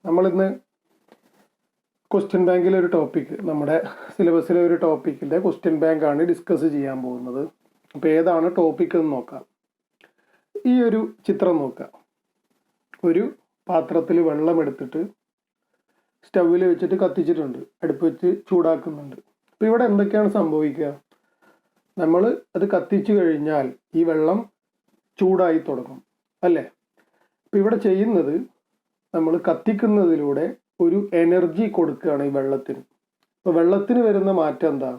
നമ്മളിന്ന് ക്വസ്റ്റ്യൻ ബാങ്കിലെ ഒരു ടോപ്പിക്ക്, നമ്മുടെ സിലബസിലെ ഒരു ടോപ്പിക്കിൻ്റെ ക്വസ്റ്റ്യൻ ബാങ്കാണ് ഡിസ്കസ് ചെയ്യാൻ പോകുന്നത്. അപ്പോൾ ഏതാണ് ടോപ്പിക് എന്ന് നോക്കാം. ഈ ഒരു ചിത്രം നോക്കാം. ഒരു പാത്രത്തിൽ വെള്ളം എടുത്തിട്ട് സ്റ്റൗവിൽ വെച്ചിട്ട് കത്തിച്ചിട്ടുണ്ട്, അടുപ്പ് വെച്ച് ചൂടാക്കുന്നുണ്ട്. അപ്പോൾ ഇവിടെ എന്തൊക്കെയാണ് സംഭവിക്കുക? നമ്മൾ അത് കത്തിച്ചു കഴിഞ്ഞാൽ ഈ വെള്ളം ചൂടായി തുടങ്ങും അല്ലേ? അപ്പോൾ ഇവിടെ ചെയ്യുന്നത്, നമ്മൾ കത്തിക്കുന്നതിലൂടെ ഒരു എനർജി കൊടുക്കുകയാണ് ഈ വെള്ളത്തിന്. അപ്പോൾ വെള്ളത്തിന് വരുന്ന മാറ്റം എന്താ?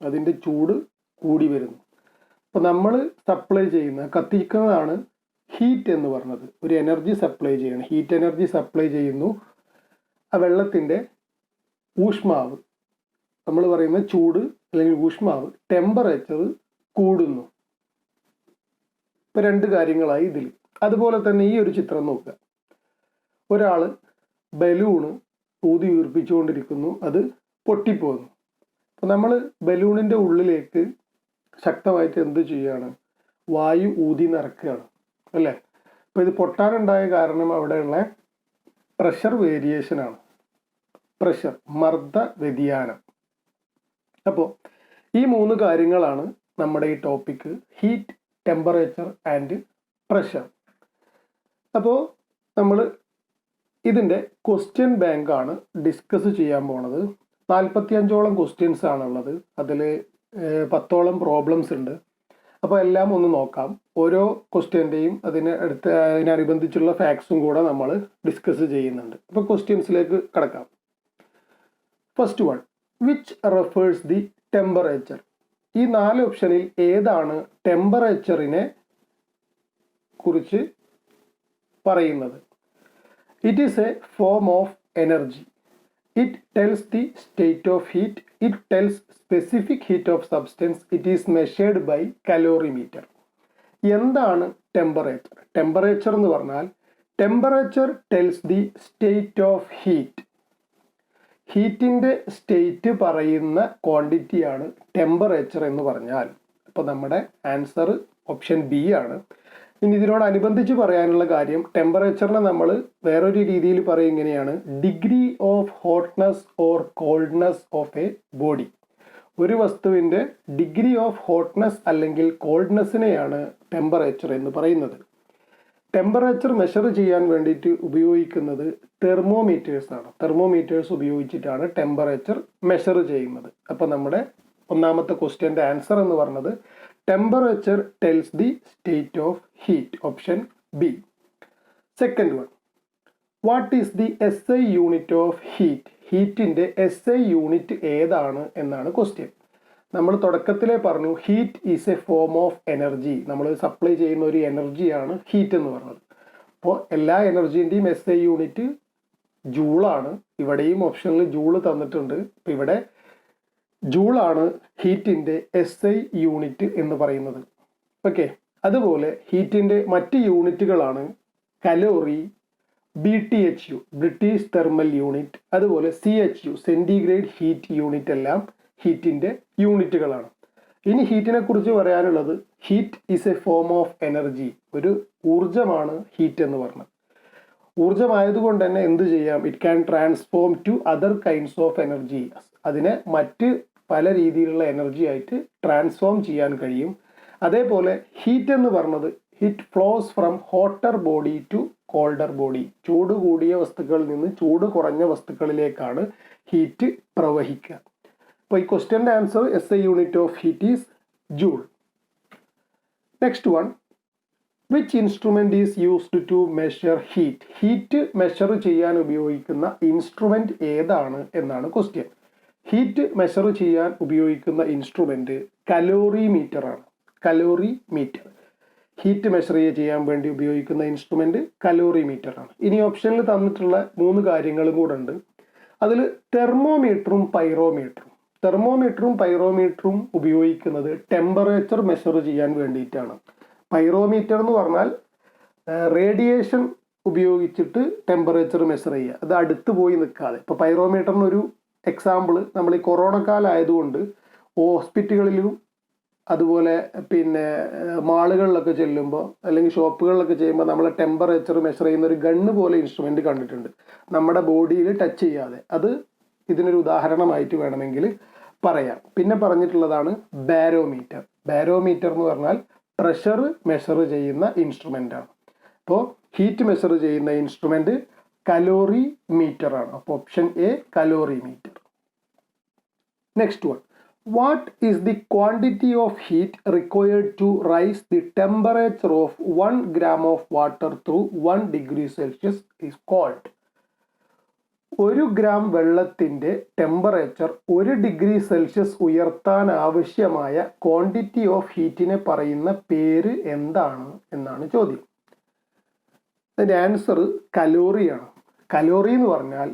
അതിൻ്റെ ചൂട് കൂടി വരുന്നു. അപ്പോൾ നമ്മൾ സപ്ലൈ ചെയ്യുന്ന, കത്തിക്കുന്നതാണ് ഹീറ്റ് എന്ന് പറഞ്ഞത്. ഒരു എനർജി സപ്ലൈ ചെയ്യണം, ഹീറ്റ് എനർജി സപ്ലൈ ചെയ്യുന്നു. ആ വെള്ളത്തിൻ്റെ ഊഷ്മാവ്, നമ്മൾ പറയുന്ന ചൂട് അല്ലെങ്കിൽ ഊഷ്മാവ്, ടെമ്പറേച്ചർ കൂടുന്നു. ഇപ്പോൾ രണ്ട് കാര്യങ്ങളായി ഇതിൽ. അതുപോലെ തന്നെ ഈ ഒരു ചിത്രം നോക്കുക. ഒരാൾ ബലൂണ് ഊതി വീർപ്പിച്ചുകൊണ്ടിരിക്കുന്നു, അത് പൊട്ടിപ്പോകുന്നു. അപ്പോൾ നമ്മൾ ബലൂണിൻ്റെ ഉള്ളിലേക്ക് ശക്തമായിട്ട് എന്ത് ചെയ്യുകയാണ്? വായു ഊതി നിറക്കുകയാണ് അല്ലേ? അപ്പോൾ ഇത് പൊട്ടാനുണ്ടായ കാരണം അവിടെയുള്ള പ്രഷർ വേരിയേഷനാണ്, പ്രഷർ, മർദ്ദ വ്യതിയാനം. അപ്പോൾ ഈ മൂന്ന് കാര്യങ്ങളാണ് നമ്മുടെ ഈ topic, heat, temperature and pressure. അപ്പോൾ നമ്മൾ ഇതിൻ്റെ ക്വസ്റ്റ്യൻ ബാങ്കാണ് ഡിസ്കസ് ചെയ്യാൻ പോണത്. 45ഓളം ക്വസ്റ്റ്യൻസ് ആണുള്ളത്. അതിൽ 10ഓളം പ്രോബ്ലംസ് ഉണ്ട്. അപ്പോൾ എല്ലാം ഒന്ന് നോക്കാം. ഓരോ ക്വസ്റ്റ്യൻ്റെയും അതിനനുബന്ധിച്ചുള്ള ഫാക്ട്സും കൂടെ നമ്മൾ ഡിസ്കസ് ചെയ്യുന്നുണ്ട്. അപ്പോൾ ക്വസ്റ്റ്യൻസിലേക്ക് കടക്കാം. First one, which refers the temperature? ഈ 4 ഓപ്ഷനിൽ ഏതാണ് ടെമ്പറേച്ചറിനെ കുറിച്ച് പറയുന്നത്? It is a form of energy. It tells the state of heat. It tells specific heat of substance. It is measured by calorimeter. എന്താണ് ടെമ്പറേച്ചർ? ടെമ്പറേച്ചർ എന്ന് പറഞ്ഞാൽ, temperature tells the state of heat. ഹീറ്റിൻ്റെ state പറയുന്ന ക്വാണ്ടിറ്റിയാണ് temperature എന്ന് പറഞ്ഞാൽ. അപ്പോൾ നമ്മുടെ ആൻസർ ഓപ്ഷൻ ബി ആണ്. ഇനി ഇതിനോടനുബന്ധിച്ച് പറയാനുള്ള കാര്യം, ടെമ്പറേച്ചറിനെ നമ്മൾ വേറൊരു രീതിയിൽ പറയും ഇങ്ങനെയാണ്: degree of hotness or coldness of A body. ഒരു വസ്തുവിൻ്റെ ഡിഗ്രി ഓഫ് ഹോട്ട്നെസ് അല്ലെങ്കിൽ കോൾഡ്നെസ്സിനെയാണ് ടെമ്പറേച്ചർ എന്ന് പറയുന്നത്. ടെമ്പറേച്ചർ മെഷർ ചെയ്യാൻ വേണ്ടിയിട്ട് ഉപയോഗിക്കുന്നത് തെർമോമീറ്റേഴ്സ് ആണ്. തെർമോമീറ്റേഴ്സ് ഉപയോഗിച്ചിട്ടാണ് ടെമ്പറേച്ചർ മെഷർ ചെയ്യുന്നത്. അപ്പോൾ നമ്മുടെ ഒന്നാമത്തെ ക്വസ്റ്റ്യൻ്റെ ആൻസർ എന്ന് പറഞ്ഞത് temperature tells the state of heat, option B. Second one, what is the SI unit of heat? ഹീറ്റിൻ്റെ SI യൂണിറ്റ് ഏതാണ് എന്നാണ് ക്വസ്റ്റ്യൻ. നമ്മൾ തുടക്കത്തിലേ പറഞ്ഞു, heat is a form of energy. നമ്മൾ സപ്ലൈ ചെയ്യുന്ന ഒരു എനർജിയാണ് ഹീറ്റ് എന്ന് പറഞ്ഞത്. അപ്പോൾ എല്ലാ എനർജീൻ്റെയും SI യൂണിറ്റ് ജൂളാണ്. ഇവിടെയും ഓപ്ഷനിൽ ജൂള് തന്നിട്ടുണ്ട്. അപ്പോൾ ഇവിടെ ജൂളാണ് ഹീറ്റിൻ്റെ SI യൂണിറ്റ് എന്ന് പറയുന്നത്. ഓക്കെ. അതുപോലെ ഹീറ്റിൻ്റെ മറ്റ് യൂണിറ്റുകളാണ് calorie, BTHU British thermal unit, അതുപോലെ CHU സെൻറ്റിഗ്രേഡ് ഹീറ്റ് യൂണിറ്റ്, എല്ലാം ഹീറ്റിൻ്റെ യൂണിറ്റുകളാണ്. ഇനി ഹീറ്റിനെ കുറിച്ച് പറയാനുള്ളത്, heat is a form of energy. ഒരു ഊർജമാണ് ഹീറ്റ് എന്ന് പറഞ്ഞത്. ഊർജമായതുകൊണ്ട് തന്നെ എന്ത് ചെയ്യാം? It can transform to other kinds of energy. അതിനെ മറ്റ് പല രീതിയിലുള്ള എനർജി ആയിട്ട് ട്രാൻസ്ഫോം ചെയ്യാൻ കഴിയും. അതേപോലെ ഹീറ്റ് എന്ന് പറഞ്ഞത്, heat flows from hotter body to colder body. ചൂട് കൂടിയ വസ്തുക്കളിൽ നിന്ന് ചൂട് കുറഞ്ഞ വസ്തുക്കളിലേക്കാണ് ഹീറ്റ് പ്രവഹിക്കുക. അപ്പോൾ ഈ ക്വസ്റ്റ്യൻ്റെ answer SI unit of heat is joule. Next one, which instrument is used to measure heat? Heat measure ചെയ്യാൻ ഉപയോഗിക്കുന്ന ഇൻസ്ട്രുമെന്റ് ഏതാണ് എന്നാണ് ക്വസ്റ്റ്യൻ. ഹീറ്റ് മെഷർ ചെയ്യാൻ ഉപയോഗിക്കുന്ന ഇൻസ്ട്രുമെന്റ് കലോറിമീറ്റർ ആണ്. കലോറിമീറ്റർ, ഹീറ്റ് മെഷർ ചെയ്യാൻ വേണ്ടി ഉപയോഗിക്കുന്ന ഇൻസ്ട്രുമെന്റ് കലോറിമീറ്റർ ആണ്. ഇനി ഓപ്ഷനിൽ തന്നിട്ടുള്ള 3 കാര്യങ്ങളും കൂടെ ഉണ്ട്. അതിൽ തെർമോമീറ്ററും പൈറോമീറ്ററും. തെർമോമീറ്ററും പൈറോമീറ്ററും ഉപയോഗിക്കുന്നത് ടെമ്പറേച്ചർ മെഷർ ചെയ്യാൻ വേണ്ടിയിട്ടാണ്. പൈറോമീറ്റർ എന്ന് പറഞ്ഞാൽ റേഡിയേഷൻ ഉപയോഗിച്ചിട്ട് ടെമ്പറേച്ചർ മെഷർ ചെയ്യുക, അത് അടുത്ത് പോയി നിൽക്കാതെ. ഇപ്പോൾ പൈറോമീറ്ററിനൊരു എക്സാമ്പിൾ, നമ്മൾ ഈ കൊറോണ കാലമായതുകൊണ്ട് ഹോസ്പിറ്റലുകളിലും അതുപോലെ പിന്നെ മാളുകളിലൊക്കെ ചെല്ലുമ്പോൾ അല്ലെങ്കിൽ ഷോപ്പുകളിലൊക്കെ ചെയ്യുമ്പോൾ നമ്മൾ ടെമ്പറേച്ചർ മെഷർ ചെയ്യുന്ന ഒരു ഗണ്ണ് പോലെ ഇൻസ്ട്രുമെന്റ് കണ്ടിട്ടുണ്ട്, നമ്മുടെ ബോഡിയിൽ ടച്ച് ചെയ്യാതെ. അത് ഇതിനൊരു ഉദാഹരണമായിട്ട് വേണമെങ്കിൽ പറയാം. പിന്നെ പറഞ്ഞിട്ടുള്ളതാണ് ബാരോമീറ്റർ. ബാരോമീറ്റർ എന്ന് പറഞ്ഞാൽ പ്രഷർ മെഷർ ചെയ്യുന്ന ഇൻസ്ട്രുമെന്റ് ആണ്. അപ്പോൾ ഹീറ്റ് മെഷർ ചെയ്യുന്ന ഇൻസ്ട്രുമെന്റ് കലോറി മീറ്റർ ആണ്. അപ്പോൾ option A calorimeter. Next one, what is the quantity of heat required to rise the temperature of 1 gram of water through 1 degree Celsius is called? 1 gram വെള്ളത്തിന്റെ temperature 1 degree Celsius ഉയർത്താൻ ആവശ്യമായ quantity of ഹീറ്റിനെ പറയുന്ന പേര് എന്താണ് എന്നാണ് ചോദ്യം. അതിന്റെ answer കലോറിയാണ്. Calorie എന്ന് പറഞ്ഞാൽ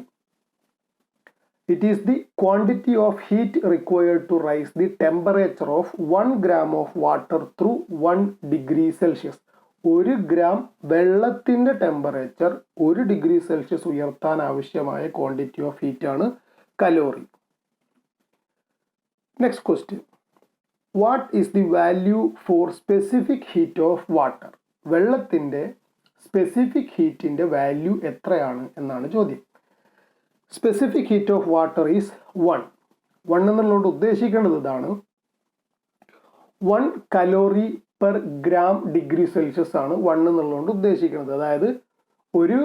it is the quantity of heat required to rise the temperature of 1 gram of water through 1 degree Celsius. 1 gram വെള്ളത്തിന്റെ ടെമ്പറേച്ചർ 1 ഡിഗ്രി സെൽഷ്യസ് ഉയർത്താൻ ആവശ്യമായ ക്വാണ്ടിറ്റി ഓഫ് ഹീറ്റ് ആണ് calorie. Next question, what is the value four specific heat of water? വെള്ളത്തിന്റെ specific ഹീറ്റിന്റെ value എത്രയാണ് എന്നാണ് ചോദ്യം. Specific heat of water is 1 എന്നുള്ളതുകൊണ്ട് ഉദ്ദേശിക്കേണ്ടത് ഇതാണ്, 1 calorie per gram degree Celsius ആണ് 1 എന്നുള്ളതുകൊണ്ട് ഉദ്ദേശിക്കുന്നത്. അതായത് 1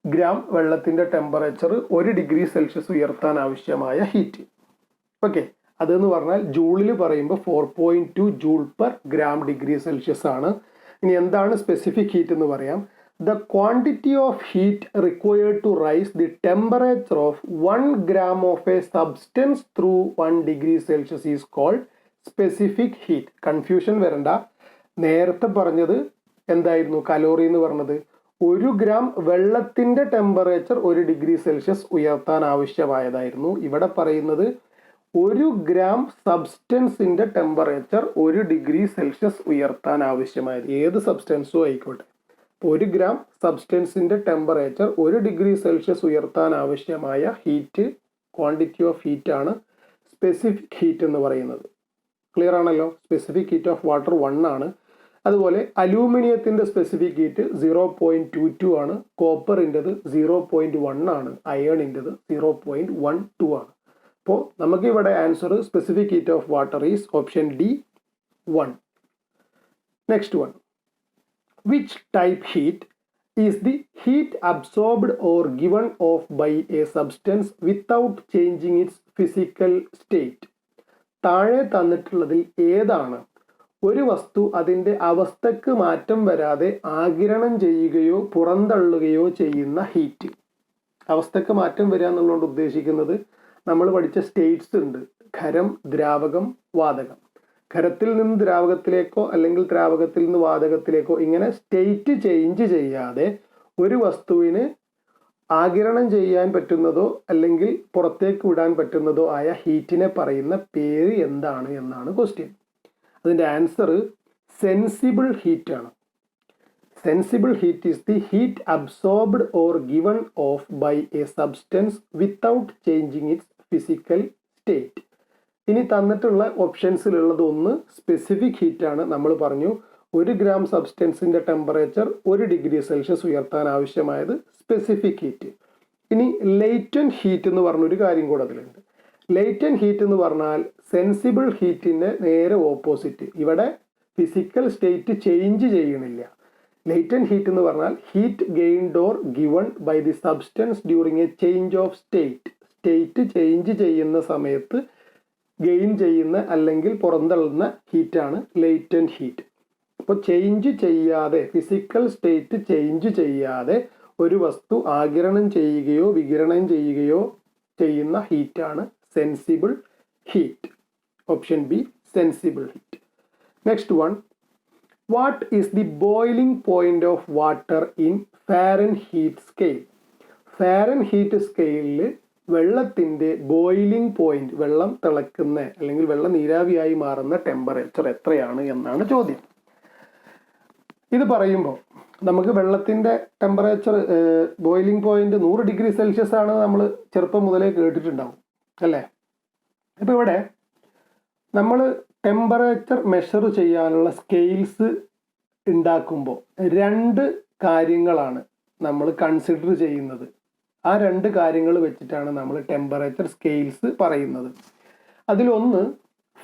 ഗ്രാം വെള്ളത്തിന്റെ ടെമ്പറേച്ചർ 1 ഡിഗ്രി സെൽഷ്യസ് ഉയർത്താൻ ആവശ്യമായ ഹീറ്റ്. ഓക്കെ, അതെന്ന് പറഞ്ഞാൽ ജൂളിൽ പറയുമ്പോൾ 4.2 joule per gram degree Celsius ആണ്. ഇനി എന്താണ് സ്പെസിഫിക് ഹീറ്റ് എന്ന് പറയാം. The quantity of heat required to rise the temperature of 1 gram of a substance through 1 degree Celsius is called specific heat. Confusion വരണ്ട. നേരത്തെ പറഞ്ഞത് എന്തായിരുന്നു? കലോറി എന്ന് പറഞ്ഞത് 1 ഗ്രാം വെള്ളത്തിന്റെ ടെമ്പറേച്ചർ 1 ഡിഗ്രി സെൽഷ്യസ് ഉയർത്താൻ ആവശ്യമായതായിരുന്നു. ഇവിടെ പറയുന്നത് 1 ഗ്രാം സബ്സ്റ്റൻസിന്റെ ടെമ്പറേച്ചർ 1 ഡിഗ്രി സെൽഷ്യസ് ഉയർത്താൻ ആവശ്യമായത്. ഏത് സബ്സ്റ്റൻസും ആയിക്കോട്ടെ, 1 ഗ്രാം സബ്സ്റ്റൻസിന്റെ ടെമ്പറേച്ചർ 1 ഡിഗ്രി സെൽഷ്യസ് ഉയർത്താൻ ആവശ്യമായ ഹീറ്റ്, ക്വാണ്ടിറ്റി ഓഫ് ഹീറ്റ് ആണ് സ്പെസിഫിക് ഹീറ്റ് എന്ന് പറയുന്നത്. ക്ലിയർ ആണല്ലോ? സ്പെസിഫിക് ഹീറ്റ് ഓഫ് വാട്ടർ 1 ആണ്. അതുപോലെ അലൂമിനിയത്തിന്റെ സ്പെസിഫിക് ഹീറ്റ് 0.22 ആണ്, കോപ്പറിൻ്റെത് 0.1 ആണ്, അയേണിൻ്റെത് 0.12 ആണ്. അപ്പോൾ നമുക്ക് ഇവിടെ answer specific heat of water is option D 1. Next one, which type heat is the heat absorbed or given off by a substance without changing its physical state? താഴെ തന്നിട്ടുള്ളതിൽ ഏതാണ് ഒരു വസ്തു അതിൻ്റെ അവസ്ഥക്ക് മാറ്റം വരാതെ ആഗിരണം ചെയ്യുകയോ പുറന്തള്ളുകയോ ചെയ്യുന്ന ഹീറ്റ്? അവസ്ഥക്ക് മാറ്റം വരിക എന്നുള്ളതുകൊണ്ട് ഉദ്ദേശിക്കുന്നത് നമ്മൾ പഠിച്ച സ്റ്റേറ്റ്സ് ഉണ്ട്, ഖരം, ദ്രാവകം, വാതകം. ഖരത്തിൽ നിന്ന് ദ്രാവകത്തിലേക്കോ അല്ലെങ്കിൽ ദ്രാവകത്തിൽ നിന്ന് വാതകത്തിലേക്കോ ഇങ്ങനെ സ്റ്റേറ്റ് ചേഞ്ച് ചെയ്യാതെ ഒരു വസ്തുവിന് ആഗിരണം ചെയ്യാൻ പറ്റുന്നതോ അല്ലെങ്കിൽ പുറത്തേക്ക് വിടാൻ പറ്റുന്നതോ ആയ ഹീറ്റിനെ പറയുന്ന പേര് എന്താണ് എന്നാണ് ക്വസ്റ്റ്യൻ. അതിൻ്റെ ആൻസർ സെൻസിബിൾ ഹീറ്റ് ആണ്. Sensible heat is the heat absorbed or given off by a substance without changing its physical state. ഇനി തന്നിട്ടുള്ള ഓപ്ഷൻസിലുള്ളത് ഒന്ന് സ്പെസിഫിക് ഹീറ്റ് ആണ്. നമ്മൾ പറഞ്ഞു 1 ഗ്രാം സബ്സ്റ്റൻസിന്റെ ടെമ്പറേച്ചർ 1 ഡിഗ്രി സെൽഷ്യസ് ഉയർത്താൻ ആവശ്യമായത് സ്പെസിഫിക് ഹീറ്റ്. ഇനി ലേറ്റന്റ് ഹീറ്റ് എന്ന് പറഞ്ഞൊരു കാര്യം കൂടെ അതിലുണ്ട്. ലേറ്റന്റ് ഹീറ്റ് എന്ന് പറഞ്ഞാൽ സെൻസിബിൾ ഹീറ്റിന്റെ നേരെ ഓപ്പോസിറ്റ്. ഇവിടെ ഫിസിക്കൽ സ്റ്റേറ്റ് ചേഞ്ച് ചെയ്യണില്ല. ലേറ്റന്റ് ഹീറ്റ് എന്ന് പറഞ്ഞാൽ heat gained or given by the substance during a change of state. State change ചെയ്യുന്ന സമയത്ത് ഗെയിൻ ചെയ്യുന്ന അല്ലെങ്കിൽ പുറന്തള്ളുന്ന ഹീറ്റാണ് ലേറ്റന്റ് ഹീറ്റ്. അപ്പോൾ ചേഞ്ച് ചെയ്യാതെ, ഫിസിക്കൽ സ്റ്റേറ്റ് ചേഞ്ച് ചെയ്യാതെ ഒരു വസ്തു ആഗിരണം ചെയ്യുകയോ വികിരണം ചെയ്യുകയോ ചെയ്യുന്ന ഹീറ്റാണ് sensible heat. Option B sensible heat. Next one, what is the boiling point of water in Fahrenheit scale? Fahrenheit സ്കെയിലിൽ വെള്ളത്തിൻ്റെ ബോയിലിംഗ് പോയിന്റ്, വെള്ളം തിളക്കുന്ന അല്ലെങ്കിൽ വെള്ളം നീരാവിയായി മാറുന്ന ടെമ്പറേച്ചർ എത്രയാണ് എന്നാണ് ചോദ്യം. ഇത് പറയുമ്പോൾ നമുക്ക് വെള്ളത്തിൻ്റെ temperature boiling point 100 degree Celsius ആണ് നമ്മൾ ചെറുപ്പം മുതലേ കേട്ടിട്ടുണ്ടാവും അല്ലേ? അപ്പോൾ ഇവിടെ നമ്മൾ ടെമ്പറേച്ചർ മെഷർ ചെയ്യാനുള്ള സ്കെയിൽസ് ഉണ്ടാക്കുമ്പോൾ രണ്ട് കാര്യങ്ങളാണ് നമ്മൾ കൺസിഡർ ചെയ്യുന്നത്. ആ രണ്ട് കാര്യങ്ങൾ വെച്ചിട്ടാണ് നമ്മൾ ടെമ്പറേച്ചർ സ്കെയിൽസ് പറയുന്നത്. അതിലൊന്ന്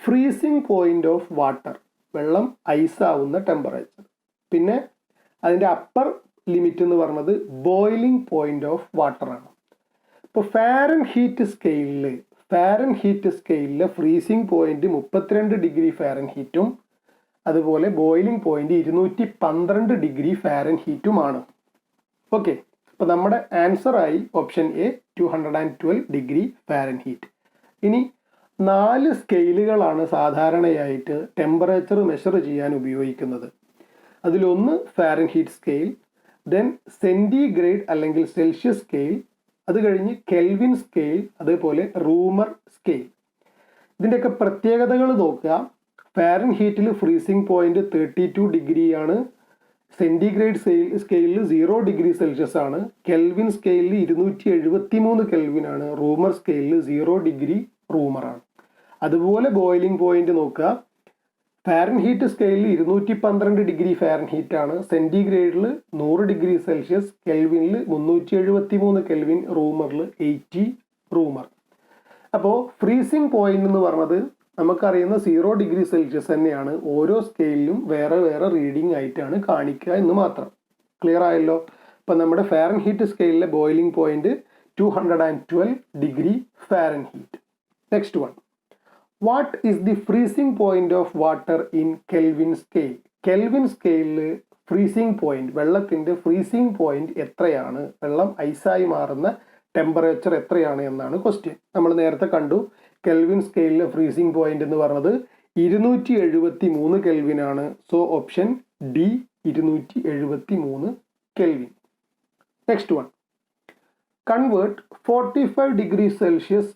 ഫ്രീസിങ് പോയിന്റ് ഓഫ് വാട്ടർ, വെള്ളം ഐസാവുന്ന ടെമ്പറേച്ചർ. പിന്നെ അതിൻ്റെ അപ്പർ ലിമിറ്റ് എന്ന് പറയുന്നത് ബോയിലിംഗ് പോയിന്റ് ഓഫ് വാട്ടർ ആണ്. ഇപ്പോൾ ഫാരൻഹീറ്റ് സ്കെയിലിൽ ഫ്രീസിങ് പോയിന്റ് 32 ഡിഗ്രി ഫാരൻഹീറ്റും അതുപോലെ ബോയിലിംഗ് പോയിന്റ് 212 ഡിഗ്രി ഫാരൻഹീറ്റുമാണ്. ഓക്കെ, അപ്പോൾ നമ്മുടെ ആൻസറായി ഓപ്ഷൻ എ 212 ഡിഗ്രി ഫാരൻഹീറ്റ്. ഇനി 4 സ്കെയിലുകളാണ് സാധാരണയായിട്ട് ടെമ്പറേച്ചർ മെഷർ ചെയ്യാൻ ഉപയോഗിക്കുന്നത്. അതിലൊന്ന് ഫാരൻഹീറ്റ് സ്കെയിൽ, ദെൻ സെൻറ്റിഗ്രേഡ് അല്ലെങ്കിൽ സെൽഷ്യസ് സ്കെയിൽ, അത് കഴിഞ്ഞ് കെൽവിൻ സ്കെയിൽ, അതേപോലെ റൂമർ സ്കെയിൽ. ഇതിൻ്റെയൊക്കെ പ്രത്യേകതകൾ നോക്കുക. ഫാരൻഹീറ്റിൽ ഫ്രീസിംഗ് പോയിന്റ് 32 ഡിഗ്രിയാണ്, സെൻറ്റിഗ്രേഡ് സ്കെയിലിൽ 0 ഡിഗ്രി സെൽഷ്യസ് ആണ്, കെൽവിൻ സ്കെയിലിൽ 273 കെൽവിനാണ്, റൂമർ സ്കെയിലിൽ 0 ഡിഗ്രി റൂമറാണ്. അതുപോലെ ബോയിലിംഗ് പോയിന്റ് നോക്കുക. ഫാരൻഹീറ്റ് സ്കെയിലിൽ 212 ഡിഗ്രി ഫാരൻഹീറ്റ് ആണ്, സെൻറ്റിഗ്രേഡിൽ 100 ഡിഗ്രി സെൽഷ്യസ്, കെൽവിനിൽ 373 കെൽവിൻ, റൂമറിൽ 80 റൂമർ. അപ്പോൾ ഫ്രീസിംഗ് പോയിന്റ് എന്ന് പറഞ്ഞത് നമുക്കറിയുന്ന 0 ഡിഗ്രി സെൽഷ്യസ് തന്നെയാണ്. ഓരോ സ്കെയിലിലും വേറെ വേറെ റീഡിംഗ് ആയിട്ടാണ് കാണിക്കുക എന്ന് മാത്രം. ക്ലിയർ ആയല്ലോ? അപ്പം നമ്മുടെ ഫാരൻഹീറ്റ് സ്കെയിലിലെ boiling point 212 degree Fahrenheit. Next one, what is the freezing point of water in Kelvin scale? Kelvin സ്കെയിലിൽ ഫ്രീസിംഗ് പോയിന്റ്, വെള്ളത്തിൻ്റെ ഫ്രീസിംഗ് പോയിന്റ് എത്രയാണ്, വെള്ളം ഐസായി മാറുന്ന ടെമ്പറേച്ചർ എത്രയാണ് എന്നാണ് ക്വസ്റ്റ്യൻ. നമ്മൾ നേരത്തെ കണ്ടു കെൽവിൻ സ്കെയിലിലെ ഫ്രീസിംഗ് പോയിന്റ് എന്ന് പറഞ്ഞത് 273 കെൽവിനാണ്. So option D 273 Kelvin. Next one, convert 45 degree Celsius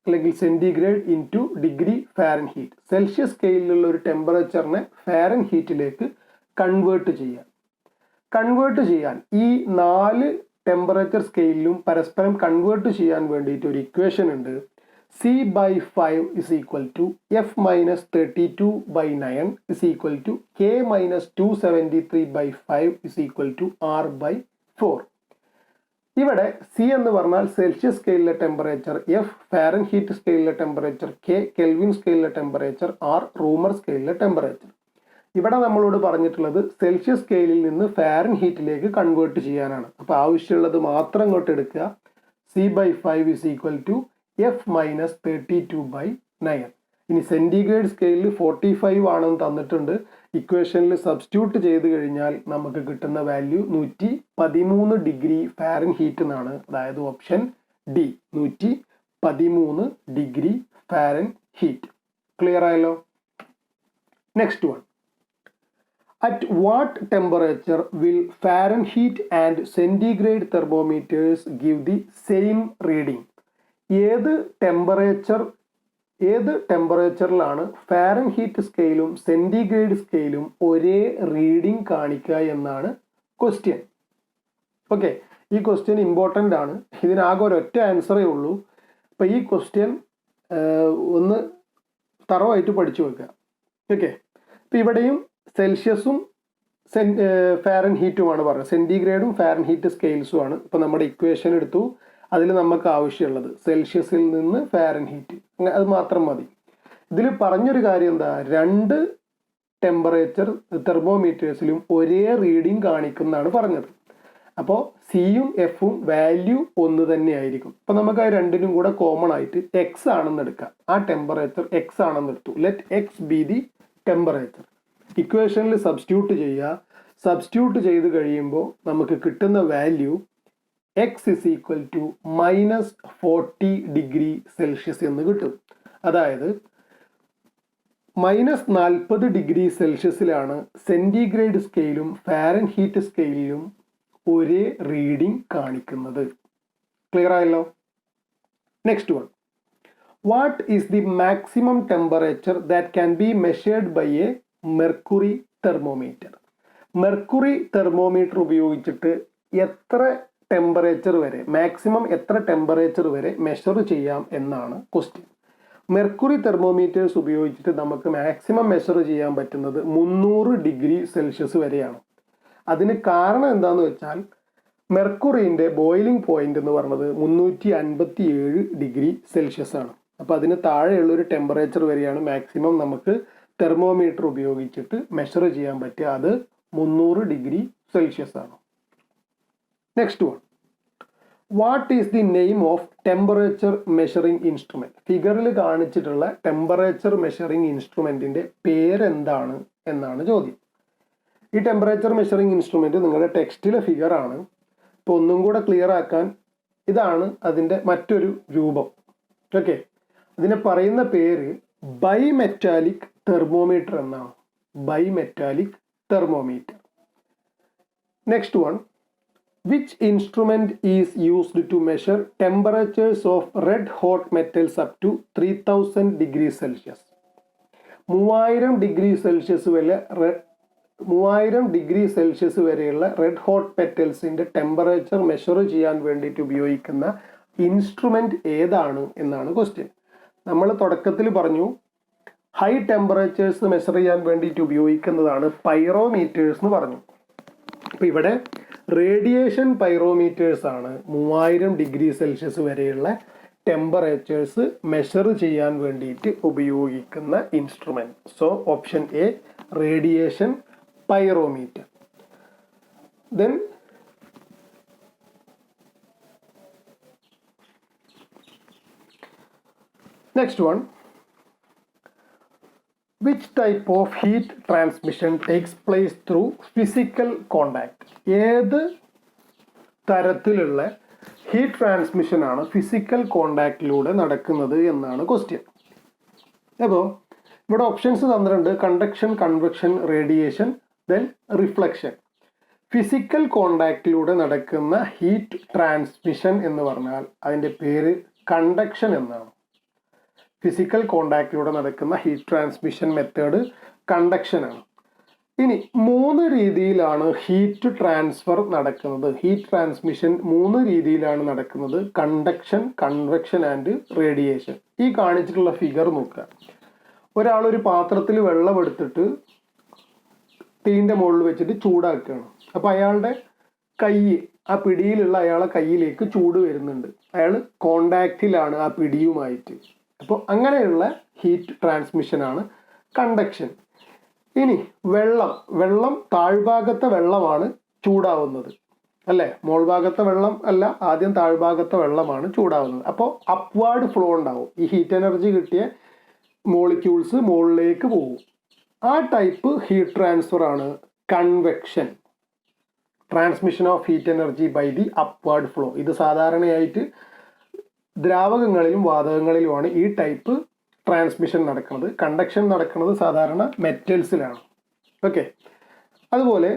അല്ലെങ്കിൽ centigrade into degree Fahrenheit. Celsius സ്കെയിലിലുള്ള ഒരു ടെമ്പറേച്ചറിനെ ഫാരൻഹീറ്റിലേക്ക് കൺവേർട്ട് ചെയ്യാൻ ഈ 4 ടെമ്പറേച്ചർ സ്കെയിലിലും പരസ്പരം കൺവേർട്ട് ചെയ്യാൻ വേണ്ടിയിട്ട് ഒരു ഇക്വേഷൻ ഉണ്ട്. C/5 is equal to F minus 32/9 is equal to K minus 273/5 is equal to R/4. ഇവിടെ സി എന്ന് പറഞ്ഞാൽ സെൽഷ്യസ് സ്കെയിലിലെ ടെമ്പറേച്ചർ, എഫ് ഫാരൻഹീറ്റ് സ്കെയിലിലെ ടെമ്പറേച്ചർ, കെ കെൽവിൻ സ്കെയിലിലെ ടെമ്പറേച്ചർ, ആർ റൂമർ സ്കെയിലിലെ ടെമ്പറേച്ചർ. ഇവിടെ നമ്മളോട് പറഞ്ഞിട്ടുള്ളത് സെൽഷ്യസ് സ്കെയിലിൽ നിന്ന് ഫാരൻഹീറ്റിലേക്ക് കൺവേർട്ട് ചെയ്യാനാണ്. അപ്പോൾ ആവശ്യമുള്ളത് മാത്രം ഇങ്ങോട്ട് എടുക്കുക. C/5 is equal to F minus 32/9. ഇനി സെൻറ്റിഗ്രേഡ് സ്കെയിലിൽ 45 ആണെന്ന് തന്നിട്ടുണ്ട്. ഇക്വേഷനിൽ സബ്സ്റ്റിറ്റ്യൂട്ട് ചെയ്ത് കഴിഞ്ഞാൽ നമുക്ക് കിട്ടുന്ന വാല്യൂ 113 ഡിഗ്രി ഫാരൻഹീറ്റ് എന്നാണ്. അതായത് option D 113 degree Fahrenheit. Clear ആയല്ലോ? Next one, at what temperature will Fahrenheit and centigrade thermometers give the same reading? ഏത് ടെമ്പറേച്ചറിലാണ് ഫാരൻഹീറ്റ് സ്കെയിലും സെൻറ്റിഗ്രേഡ് സ്കെയിലും ഒരേ റീഡിംഗ് കാണിക്കുക എന്നാണ് ക്വസ്റ്റ്യൻ. ഓക്കെ, ഈ ക്വസ്റ്റ്യൻ ഇമ്പോർട്ടൻ്റ് ആണ്. ഇതിനാകെ ഒരൊറ്റ ആൻസറേ ഉള്ളൂ. അപ്പോൾ ഈ ക്വസ്റ്റ്യൻ ഒന്ന് തറവായിട്ട് പഠിച്ചു വെക്കുക. ഓക്കെ, അപ്പോൾ ഇവിടെയും സെൽഷ്യസും ഫാരൻഹീറ്റുമാണ് പറഞ്ഞത്. സെൻറ്റിഗ്രേഡും ഫാരൻഹീറ്റ് സ്കെയിൽസും ആണ്. ഇപ്പോൾ നമ്മുടെ ഇക്വേഷൻ എടുത്തു, അതിൽ നമുക്ക് ആവശ്യമുള്ളത് സെൽഷ്യസിൽ നിന്ന് ഫാരൻഹീറ്റ്, അത് മാത്രം മതി. ഇതിൽ പറഞ്ഞൊരു കാര്യം എന്താ, 2 ടെമ്പറേച്ചർ തെർമോമീറ്റേഴ്സിലും ഒരേ റീഡിംഗ് കാണിക്കുന്നതാണ് പറഞ്ഞത്. അപ്പോൾ സിയും എഫും വാല്യൂ ഒന്ന് തന്നെ ആയിരിക്കും. അപ്പോൾ നമുക്ക് ആ രണ്ടിനും കൂടെ കോമൺ ആയിട്ട് എക്സ് ആണെന്ന് എടുക്കാം. ആ ടെമ്പറേച്ചർ എക്സ് ആണെന്ന് എടുത്തു. Let X be the temperature. ഇക്വേഷനിൽ സബ്സ്റ്റിറ്റ്യൂട്ട് ചെയ്യുക. സബ്സ്റ്റിറ്റ്യൂട്ട് ചെയ്ത് കഴിയുമ്പോൾ നമുക്ക് കിട്ടുന്ന value X is equal to -40 degree Celsius എന്ന് കിട്ടും. അതായത് -40 ഡിഗ്രി സെൽഷ്യസിലാണ് സെൻറ്റിഗ്രേഡ് സ്കെയിലും ഫാരൻഹീറ്റ് സ്കെയിലിലും ഒരേ റീഡിംഗ് കാണിക്കുന്നത്. ക്ലിയർ ആയല്ലോ? Next one, what is the maximum temperature that can be measured by a mercury thermometer? Mercury thermometer ഉപയോഗിച്ചിട്ട് എത്ര ടെമ്പറേച്ചർ വരെ, മാക്സിമം എത്ര ടെമ്പറേച്ചർ വരെ മെഷർ ചെയ്യാം എന്നാണ് ക്വസ്റ്റ്യൻ. മെർക്കുറി തെർമോമീറ്റേഴ്സ് ഉപയോഗിച്ചിട്ട് നമുക്ക് മാക്സിമം മെഷർ ചെയ്യാൻ പറ്റുന്നത് 300 ഡിഗ്രി സെൽഷ്യസ് വരെയാണ്. അതിന് കാരണം എന്താണെന്ന് വെച്ചാൽ മെർക്കുറിൻ്റെ ബോയിലിംഗ് പോയിന്റ് എന്ന് പറയുന്നത് 357 ഡിഗ്രി സെൽഷ്യസ് ആണ്. അപ്പോൾ അതിന് താഴെയുള്ള ഒരു ടെമ്പറേച്ചർ വരെയാണ് മാക്സിമം നമുക്ക് തെർമോമീറ്റർ ഉപയോഗിച്ചിട്ട് മെഷർ ചെയ്യാൻ പറ്റുക. അത് 300 ഡിഗ്രി സെൽഷ്യസ് ആണ്. Next one, what is the name of temperature measuring instrument? ഫിഗറിൽ കാണിച്ചിട്ടുള്ള ടെമ്പറേച്ചർ മെഷറിംഗ് ഇൻസ്ട്രുമെന്റിന്റെ പേരെന്താണ് എന്നാണ് ചോദ്യം. ഈ ടെമ്പറേച്ചർ മെഷറിംഗ് ഇൻസ്ട്രുമെന്റ് നിങ്ങളുടെ ടെക്സ്റ്റിലെ ഫിഗർ ആണ്. ഇപ്പോൾ ഒന്നും കൂടെ ക്ലിയർ ആക്കാൻ, ഇതാണ് അതിൻ്റെ മറ്റൊരു രൂപം. ഓക്കെ, അതിനെ പറയുന്ന പേര് ബൈമെറ്റാലിക് തെർമോമീറ്റർ എന്നാണ്. Bimetallic thermometer. Next one, which instrument is used to measure temperatures of red hot metals up to 3000 degrees Celsius? 3000 degree Celsius വരെ 3000 ഡിഗ്രി സെൽഷ്യസ് വരെയുള്ള റെഡ് ഹോട്ട് മെറ്റൽസിന്റെ ടെമ്പറേച്ചർ മെഷർ ചെയ്യാൻ വേണ്ടിയിട്ട് ഉപയോഗിക്കുന്ന ഇൻസ്ട്രുമെന്റ് ഏതാണ് എന്നാണ് ക്വസ്റ്റ്യൻ. നമ്മൾ തുടക്കത്തിൽ പറഞ്ഞു ഹൈ ടെമ്പറേച്ചേഴ്സ് മെഷർ ചെയ്യാൻ വേണ്ടിയിട്ട് ഉപയോഗിക്കുന്നതാണ് പൈറോമീറ്റേഴ്സ് എന്ന് പറഞ്ഞു. അപ്പോൾ ഇവിടെ റേഡിയേഷൻ പൈറോമീറ്റേഴ്സ് ആണ് 3000 ഡിഗ്രി സെൽഷ്യസ് വരെയുള്ള ടെമ്പറേച്ചേഴ്സ് മെഷർ ചെയ്യാൻ വേണ്ടിയിട്ട് ഉപയോഗിക്കുന്ന instrument. So option A, radiation pyrometer. Then next one, which type of heat transmission takes place through physical contact? ഏത് തരത്തിലുള്ള ഹീറ്റ് ട്രാൻസ്മിഷൻ ആണ് ഫിസിക്കൽ കോണ്ടാക്റ്റിലൂടെ നടക്കുന്നത് എന്നാണ് ക്വസ്റ്റ്യൻ. അപ്പോൾ ഇവിടെ ഓപ്ഷൻസ് തന്നിട്ടുണ്ട്: conduction, convection, radiation, then reflection. Physical കോണ്ടാക്റ്റിലൂടെ നടക്കുന്ന ഹീറ്റ് ട്രാൻസ്മിഷൻ എന്ന് പറഞ്ഞാൽ അതിൻ്റെ പേര് കണ്ടക്ഷൻ എന്നാണ്. ഫിസിക്കൽ കോണ്ടാക്റ്റിലൂടെ നടക്കുന്ന ഹീറ്റ് ട്രാൻസ്മിഷൻ മെത്തേഡ് കണ്ടക്ഷൻ ആണ്. ഇനി 3 രീതിയിലാണ് ഹീറ്റ് ട്രാൻസ്ഫർ നടക്കുന്നത്. ഹീറ്റ് ട്രാൻസ്മിഷൻ 3 രീതിയിലാണ് നടക്കുന്നത്: കണ്ടക്ഷൻ, കൺവെക്ഷൻ ആൻഡ് റേഡിയേഷൻ. ഈ കാണിച്ചിട്ടുള്ള ഫിഗർ നോക്കുക. ഒരാൾ ഒരു പാത്രത്തിൽ വെള്ളം എടുത്തിട്ട് തീൻ്റെ മുകളിൽ വെച്ചിട്ട് ചൂടാക്കുകയാണ്. അപ്പോൾ അയാളുടെ കൈ, ആ പിടിയിലുള്ള അയാളെ കയ്യിലേക്ക് ചൂട് വരുന്നുണ്ട്. അയാൾ കോണ്ടാക്റ്റിലാണ് ആ പിടിയുമായിട്ട്. അപ്പോൾ അങ്ങനെയുള്ള ഹീറ്റ് ട്രാൻസ്മിഷനാണ് കണ്ടക്ഷൻ. ഇനി വെള്ളം താഴ്ഭാഗത്തെ വെള്ളമാണ് ചൂടാവുന്നത്, അല്ലേ? മോൾ ഭാഗത്തെ വെള്ളം അല്ല, ആദ്യം താഴ്ഭാഗത്തെ വെള്ളമാണ് ചൂടാവുന്നത്. അപ്പോൾ അപ്വാർഡ് ഫ്ലോ ഉണ്ടാവും. ഈ ഹീറ്റ് എനർജി കിട്ടിയ മോളിക്യൂൾസ് മുകളിലേക്ക് പോകും. ആ ടൈപ്പ് ഹീറ്റ് ട്രാൻസ്ഫർ ആണ് convection. Transmission of heat energy by the upward flow. ഇത് സാധാരണയായിട്ട് ദ്രാവകങ്ങളിലും വാതകങ്ങളിലുമാണ് ഈ ടൈപ്പ് ട്രാൻസ്മിഷൻ നടക്കുന്നത്. കണ്ടക്ഷൻ നടക്കുന്നത് സാധാരണ മെറ്റൽസിലാണ്. ഓക്കെ, അതുപോലെ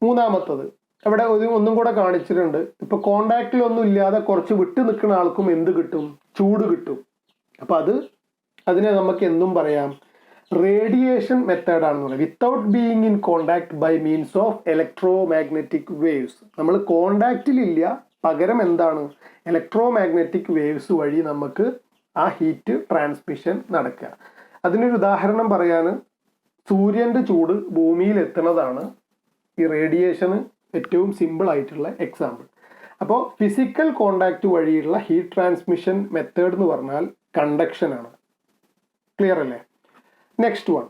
മൂന്നാമത്തത് ഇവിടെ ഒന്നും കൂടെ കാണിച്ചിട്ടുണ്ട്. ഇപ്പോൾ കോണ്ടാക്റ്റിലൊന്നും ഇല്ലാതെ കുറച്ച് വിട്ട് നിൽക്കുന്ന ആൾക്കും എന്ത് കിട്ടും? ചൂട് കിട്ടും. അപ്പോൾ അതിനെ നമുക്ക് എന്തും പറയാം, റേഡിയേഷൻ മെത്തേഡാണെന്ന് പറയാം. Without being in contact by means of electromagnetic waves. നമ്മൾ കോണ്ടാക്റ്റിലില്ല, പകരം എന്താണ്, ഇലക്ട്രോ മാഗ്നറ്റിക് വേവ്സ് വഴി നമുക്ക് ആ ഹീറ്റ് ട്രാൻസ്മിഷൻ നടക്കുക. അതിനൊരു ഉദാഹരണം പറയാൻ, സൂര്യൻ്റെ ചൂട് ഭൂമിയിൽ എത്തുന്നതാണ് ഈ റേഡിയേഷന് ഏറ്റവും സിമ്പിൾ ആയിട്ടുള്ള എക്സാമ്പിൾ. അപ്പോൾ ഫിസിക്കൽ കോണ്ടാക്റ്റ് വഴിയുള്ള ഹീറ്റ് ട്രാൻസ്മിഷൻ മെത്തേഡ് എന്ന് പറഞ്ഞാൽ കണ്ടക്ഷൻ ആണ്. ക്ലിയർ അല്ലേ? Next one,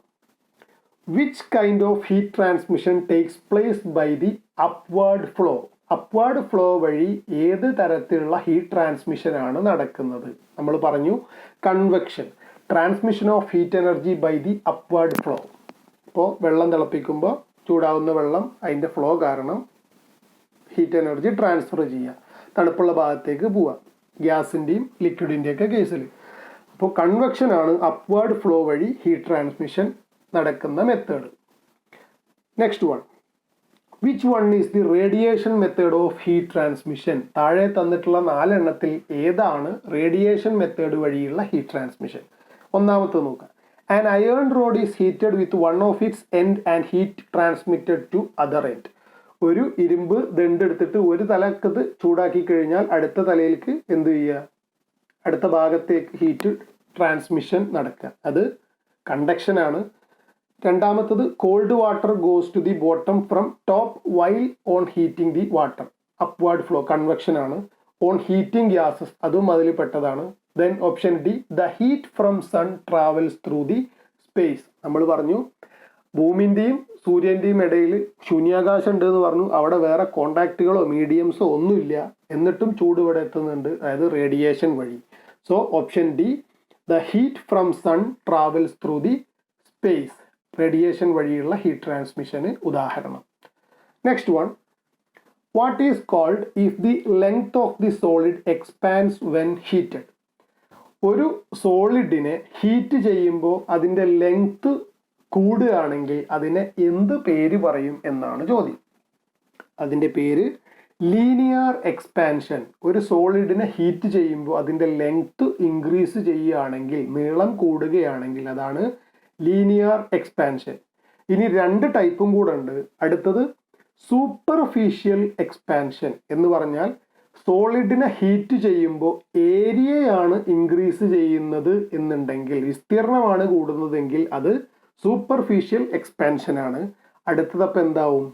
which kind of heat transmission takes place by the upward flow? Upward flow വഴി ഏത് തരത്തിലുള്ള ഹീറ്റ് ട്രാൻസ്മിഷൻ ആണ് നടക്കുന്നത്? നമ്മൾ പറഞ്ഞു convection, transmission of heat energy by the upward flow. ഇപ്പോൾ വെള്ളം തിളപ്പിക്കുമ്പോൾ ചൂടാവുന്ന വെള്ളം അതിൻ്റെ ഫ്ലോ കാരണം ഹീറ്റ് എനർജി ട്രാൻസ്ഫർ ചെയ്യുക, തണുപ്പുള്ള ഭാഗത്തേക്ക് പോവുക, ഗ്യാസിൻ്റെയും ലിക്വിഡിൻ്റെയൊക്കെ കേസിൽ. അപ്പോൾ കൺവെക്ഷൻ ആണ് അപ്വാർഡ് ഫ്ലോ വഴി ഹീറ്റ് ട്രാൻസ്മിഷൻ നടക്കുന്ന method. Next one, which one is the radiation method of heat transmission? താഴെ തന്നിട്ടുള്ള 4 എണ്ണത്തിൽ ഏതാണ് റേഡിയേഷൻ മെത്തേഡ് വഴിയുള്ള ഹീറ്റ് ട്രാൻസ്മിഷൻ? ഒന്നാമത്തെ നോക്കാം. An iron rod is heated with one of its end and heat transmitted to other end. ഒരു ഇരുമ്പ് ദണ്ടെടുത്തിട്ട് ഒരു തലക്കത് ചൂടാക്കി കഴിഞ്ഞാൽ അടുത്ത തലയിലേക്ക് എന്ത് ചെയ്യുക? അടുത്ത ഭാഗത്തേക്ക് ഹീറ്റ് ട്രാൻസ്മിഷൻ നടക്കുക, അത് കണ്ടക്ഷൻ ആണ്. രണ്ടാമത്തത് cold water goes to the bottom from top while on heating the water, upward flow, convection ആണ്. ഓൺ ഹീറ്റിംഗ് ഗ്യാസസ്, അതും അതിൽ പെട്ടതാണ്. Then option D, the heat from sun travels through the space. നമ്മൾ പറഞ്ഞു ഭൂമിൻ്റെയും സൂര്യൻ്റെയും ഇടയിൽ ശൂന്യാകാശം ഉണ്ട് എന്ന് പറഞ്ഞു. അവിടെ വേറെ കോണ്ടാക്റ്റുകളോ മീഡിയംസോ ഒന്നുമില്ല, എന്നിട്ടും ചൂട് ഇവിടെ എത്തുന്നുണ്ട്, അതായത് റേഡിയേഷൻ വഴി. So option D, the heat from sun travels through the space, radiation വഴിയുള്ള ഹീറ്റ് ട്രാൻസ്മിഷന് ഉദാഹരണം. Next one, what is called if the length of the solid expands when heated. ഒരു സോളിഡിനെ ഹീറ്റ് ചെയ്യുമ്പോൾ അതിൻ്റെ ലെങ്ത് കൂടുകയാണെങ്കിൽ അതിനെ എന്ത് പേര് പറയും എന്നാണ് ചോദ്യം. അതിൻ്റെ പേര് ലീനിയർ എക്സ്പാൻഷൻ. ഒരു സോളിഡിനെ ഹീറ്റ് ചെയ്യുമ്പോൾ അതിൻ്റെ ലെങ്ത് ഇൻക്രീസ് ചെയ്യുകയാണെങ്കിൽ, നീളം കൂടുകയാണെങ്കിൽ അതാണ് ലീനിയർ എക്സ്പാൻഷൻ. ഇനി രണ്ട് ടൈപ്പും കൂടെ ഉണ്ട്. അടുത്തത് സൂപ്പർഫിഷ്യൽ എക്സ്പാൻഷൻ എന്ന് പറഞ്ഞാൽ സോളിഡിനെ ഹീറ്റ് ചെയ്യുമ്പോൾ ഏരിയയാണ് ഇൻക്രീസ് ചെയ്യുന്നത് എന്നുണ്ടെങ്കിൽ, വിസ്തീർണമാണ് കൂടുന്നതെങ്കിൽ അത് സൂപ്പർഫിഷ്യൽ എക്സ്പാൻഷൻ ആണ്. അടുത്തതപ്പോൾ എന്താവും?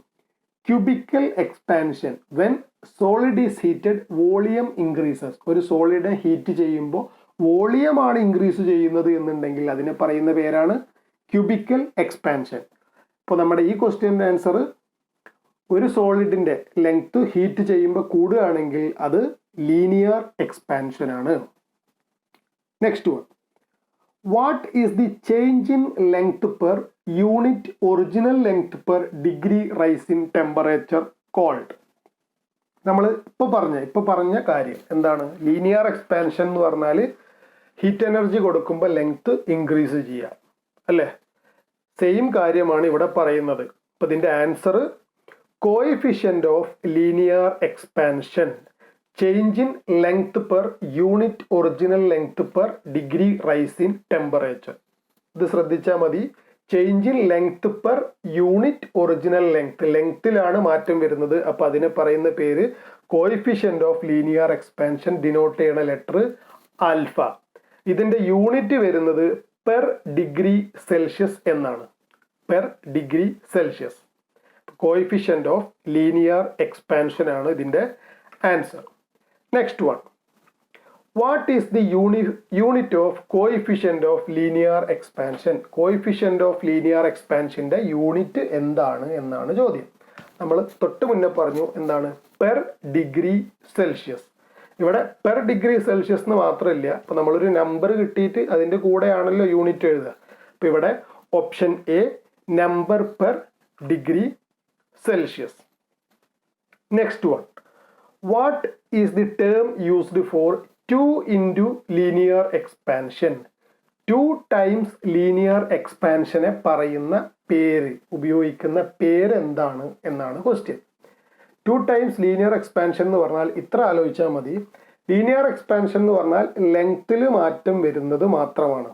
Cubical expansion. When solid is heated volume increases. ഒരു സോളിഡിനെ ഹീറ്റ് ചെയ്യുമ്പോൾ വോളിയമാണ് ഇൻക്രീസ് ചെയ്യുന്നത് എന്നുണ്ടെങ്കിൽ അതിനെ പറയുന്ന പേരാണ് ക്യൂബിക്കൽ എക്സ്പാൻഷൻ. ഇപ്പോൾ നമ്മുടെ ഈ ക്വസ്റ്റ്യൻ്റെ ആൻസർ, ഒരു സോളിഡിൻ്റെ ലെങ്ത് ഹീറ്റ് ചെയ്യുമ്പോൾ കൂടുകയാണെങ്കിൽ അത് ലീനിയർ എക്സ്പാൻഷൻ ആണ്. Next one, what is the change in length per unit original length per degree rise in temperature called. നമ്മൾ ഇപ്പോൾ പറഞ്ഞ കാര്യം എന്താണ്? ലീനിയർ എക്സ്പാൻഷൻ എന്ന് പറഞ്ഞാൽ ഹീറ്റ് എനർജി കൊടുക്കുമ്പോൾ ലെങ്ത് ഇൻക്രീസ് ചെയ്യുക, അല്ലേ? സെയിം കാര്യമാണ് ഇവിടെ പറയുന്നത്. അപ്പോൾ ഇതിൻ്റെ answer coefficient of linear expansion, change in length per unit original length per degree rise in temperature. ഇത് ശ്രദ്ധിച്ചാൽ മതി. Change in length per unit original length, ലെങ്ത്തിലാണ് മാറ്റം വരുന്നത്. അപ്പോൾ അതിനെ പറയുന്ന പേര് coefficient of linear expansion, denote ചെയ്യണ ലെറ്റർ ആൽഫ. ഇതിൻ്റെ യൂണിറ്റ് വരുന്നത് പെർ ഡിഗ്രി സെൽഷ്യസ് എന്നാണ്. Per degree Celsius. Coefficient of linear expansion ആണ് ഇതിൻ്റെ answer. Next one, what is the unit of coefficient of linear expansion. Coefficient of linear എക്സ്പാൻഷൻ്റെ unit എന്താണ് എന്നാണ് ചോദ്യം. നമ്മൾ തൊട്ട് മുന്നേ പറഞ്ഞു എന്താണ്? Per degree Celsius. ഇവിടെ പെർ ഡിഗ്രി സെൽഷ്യസ് എന്ന് മാത്രമില്ല, അപ്പോൾ നമ്മളൊരു നമ്പർ കിട്ടിയിട്ട് അതിൻ്റെ കൂടെയാണല്ലോ യൂണിറ്റ് എഴുതുക. അപ്പോൾ ഇവിടെ option A, number per degree Celsius. Next one, what is the term used for 2 into linear expansion. 2 times linear എക്സ്പാൻഷനെ പറയുന്ന പേര്, ഉപയോഗിക്കുന്ന പേര് എന്താണ് എന്നാണ് ക്വസ്റ്റ്യൻ. 2 times ലീനിയർ എക്സ്പാൻഷൻ എന്ന് പറഞ്ഞാൽ ഇത്ര ആലോചിച്ചാൽ മതി. ലീനിയർ എക്സ്പാൻഷൻ എന്ന് പറഞ്ഞാൽ ലെങ്ത്തിൽ മാറ്റം വരുന്നത് മാത്രമാണ്.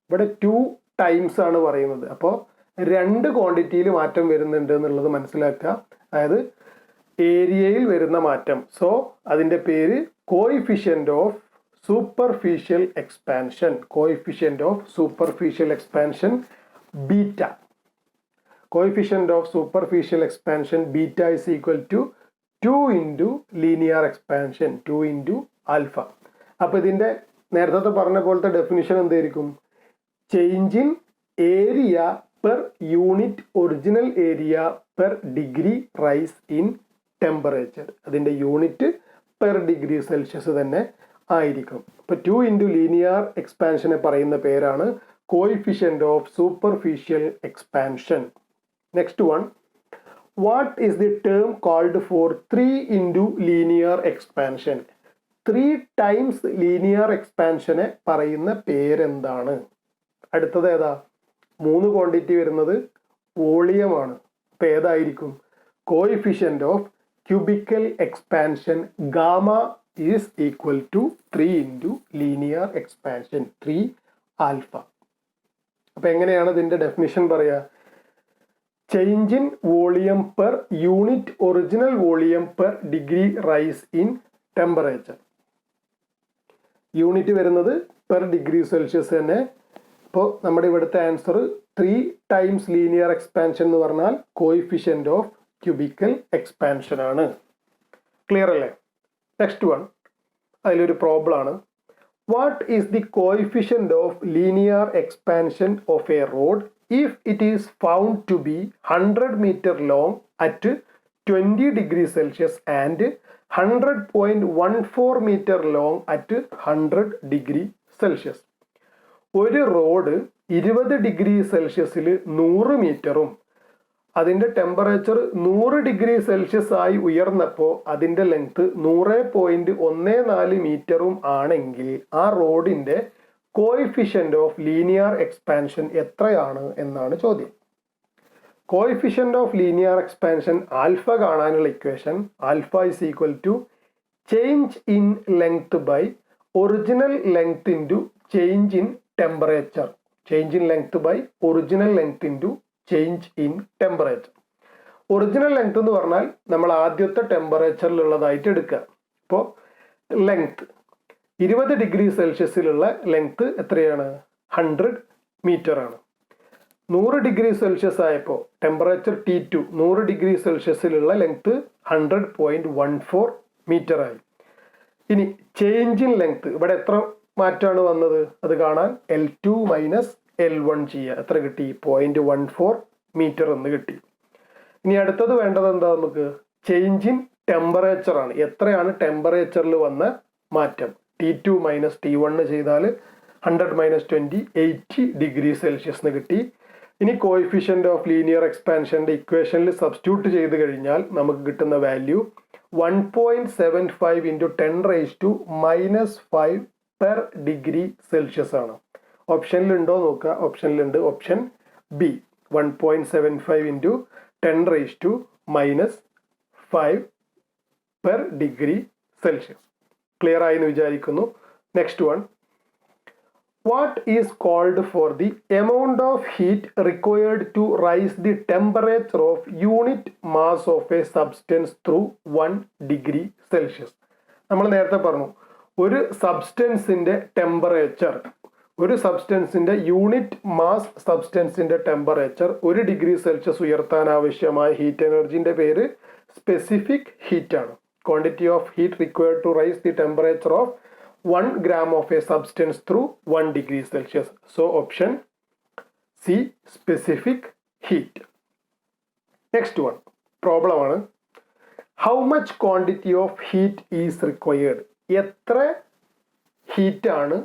ഇവിടെ 2 times ആണ് പറയുന്നത്. അപ്പോൾ 2 ക്വാണ്ടിറ്റിയിൽ മാറ്റം വരുന്നുണ്ട് എന്നുള്ളത് മനസ്സിലാക്കുക. അതായത് ഏരിയയിൽ വരുന്ന മാറ്റം. സോ അതിൻ്റെ പേര് coefficient of superficial expansion. Coefficient of superficial expansion beta. Coefficient of superficial expansion beta is equal to 2 into linear expansion, 2 into alpha. അപ്പോൾ ഇതിൻ്റെ നേരത്തെ പറഞ്ഞ പോലത്തെ ഡെഫിനിഷൻ എന്തായിരിക്കും? Change in area per unit original area per degree rise in temperature. അതിൻ്റെ unit per degree Celsius തന്നെ ആയിരിക്കും. അപ്പോൾ 2 into ലീനിയർ എക്സ്പാൻഷനെ പറയുന്ന പേരാണ് coefficient of superficial expansion. Next one, what is the term called for 3 into linear expansion. 3 times linear എക്സ്പാൻഷനെ പറയുന്ന പേരെന്താണ്? അടുത്തത് ഏതാ? 3 ക്വാണ്ടിറ്റി വരുന്നത് വോളിയമാണ്. അപ്പോൾ ഏതായിരിക്കും? Coefficient of cubical expansion gamma is equal to 3 into linear expansion 3 alpha. അപ്പോൾ എങ്ങനെയാണ് ഇതിൻ്റെ ഡെഫിനിഷൻ പറയുക? Change in volume per unit original volume per degree rise in temperature. Unit വരുന്നത് പെർ ഡിഗ്രി സെൽഷ്യസ് തന്നെ. ഇപ്പോൾ നമ്മുടെ ഇവിടുത്തെ ആൻസർ 3 ടൈംസ് ലീനിയർ എക്സ്പാൻഷൻ എന്ന് പറഞ്ഞാൽ കോയിഫിഷ്യൻ്റ് ഓഫ് ക്യൂബിക്കൽ എക്സ്പാൻഷൻ ആണ്. ക്ലിയർ അല്ലേ? നെക്സ്റ്റ് വൺ, അതിലൊരു പ്രോബ്ലം ആണ്. What is the coefficient of linear expansion of a rod if it is found to be 100 meter long at 20 degree Celsius and 100.14 meter long at 100 degree Celsius. ഒരു rod 20 degree Celsiusൽ 100 മീറ്ററും അതിൻ്റെ temperature 100 degree Celsius ആയി ഉയർന്നപ്പോൾ അതിൻ്റെ length 100.14 മീറ്ററും ആണെങ്കിൽ ആ റോഡിൻ്റെ കോയിഫിഷ്യൻ്റ് ഓഫ് ലീനിയർ എക്സ്പാൻഷൻ എത്രയാണ് എന്നാണ് ചോദ്യം. Coefficient of linear expansion alpha കാണാനുള്ള equation alpha is equal to change in length by original length into change in temperature. Change in length by original length into change in temperature. Original length എന്ന് പറഞ്ഞാൽ നമ്മൾ ആദ്യത്തെ ടെമ്പറേച്ചറിലുള്ളതായിട്ട് എടുക്കുക. അപ്പോൾ length 20 degree Celsiusലുള്ള length എത്രയാണ്? 100 meter ആണ്. 100 degree Celsius ആയപ്പോൾ ടെമ്പറേച്ചർ T2 100 degree Celsiusലുള്ള ലെങ്ത് 100.14 meter ആയി. ഇനി ചേഞ്ച് ഇൻ ലെങ്ത് ഇവിടെ എത്ര മാറ്റമാണ് വന്നത് അത് കാണാൻ L2 മൈനസ് L1 ചെയ്യുക. എത്ര കിട്ടി? 0.14 meter എന്ന് കിട്ടി. ഇനി അടുത്തത് വേണ്ടത് എന്താ? നമുക്ക് ചേഞ്ച് ഇൻ ടെമ്പറേച്ചർ ആണ്. എത്രയാണ് ടെമ്പറേച്ചറിൽ വന്ന മാറ്റം? T2 മൈനസ് T1 ചെയ്താൽ 100 മൈനസ് 20 80 degree Celsius എന്ന് കിട്ടി. ഇനി കോയിഫിഷ്യൻ്റ് ഓഫ് ലീനിയർ എക്സ്പാൻഷൻ്റെ ഇക്വേഷനിൽ സബ്സ്റ്റിറ്റ്യൂട്ട് ചെയ്ത് കഴിഞ്ഞാൽ നമുക്ക് കിട്ടുന്ന value 1.75 into 10⁻⁻5 per degree Celsius ആണ്. ഓപ്ഷനിലുണ്ടോ നോക്കുക. ഓപ്ഷനിലുണ്ട്. Option B 1.75 into 10⁻⁻5 per degree Celsius. Clear ആയി എന്ന് വിചാരിക്കുന്നു. Next one, what is called for the amount of heat required to raise the temperature of unit mass of a substance through 1 degree Celsius. നമ്മൾ നേരത്തെ പറഞ്ഞു ഒരു സബ്സ്റ്റൻസിൻ്റെ temperature, ഒരു സബ്സ്റ്റൻസിൻ്റെ യൂണിറ്റ് മാസ് സബ്സ്റ്റൻസിൻ്റെ ടെമ്പറേച്ചർ 1 degree Celsius ഉയർത്താൻ ആവശ്യമായ ഹീറ്റ് എനർജിൻ്റെ പേര് സ്പെസിഫിക് ഹീറ്റ് ആണ്. Quantity of heat required to raise the temperature of 1 gram of a substance through 1 degree Celsius. So option C, specific heat. Next one, problem ആണ്. How much quantity of heat is required? എത്ര heat ആണ്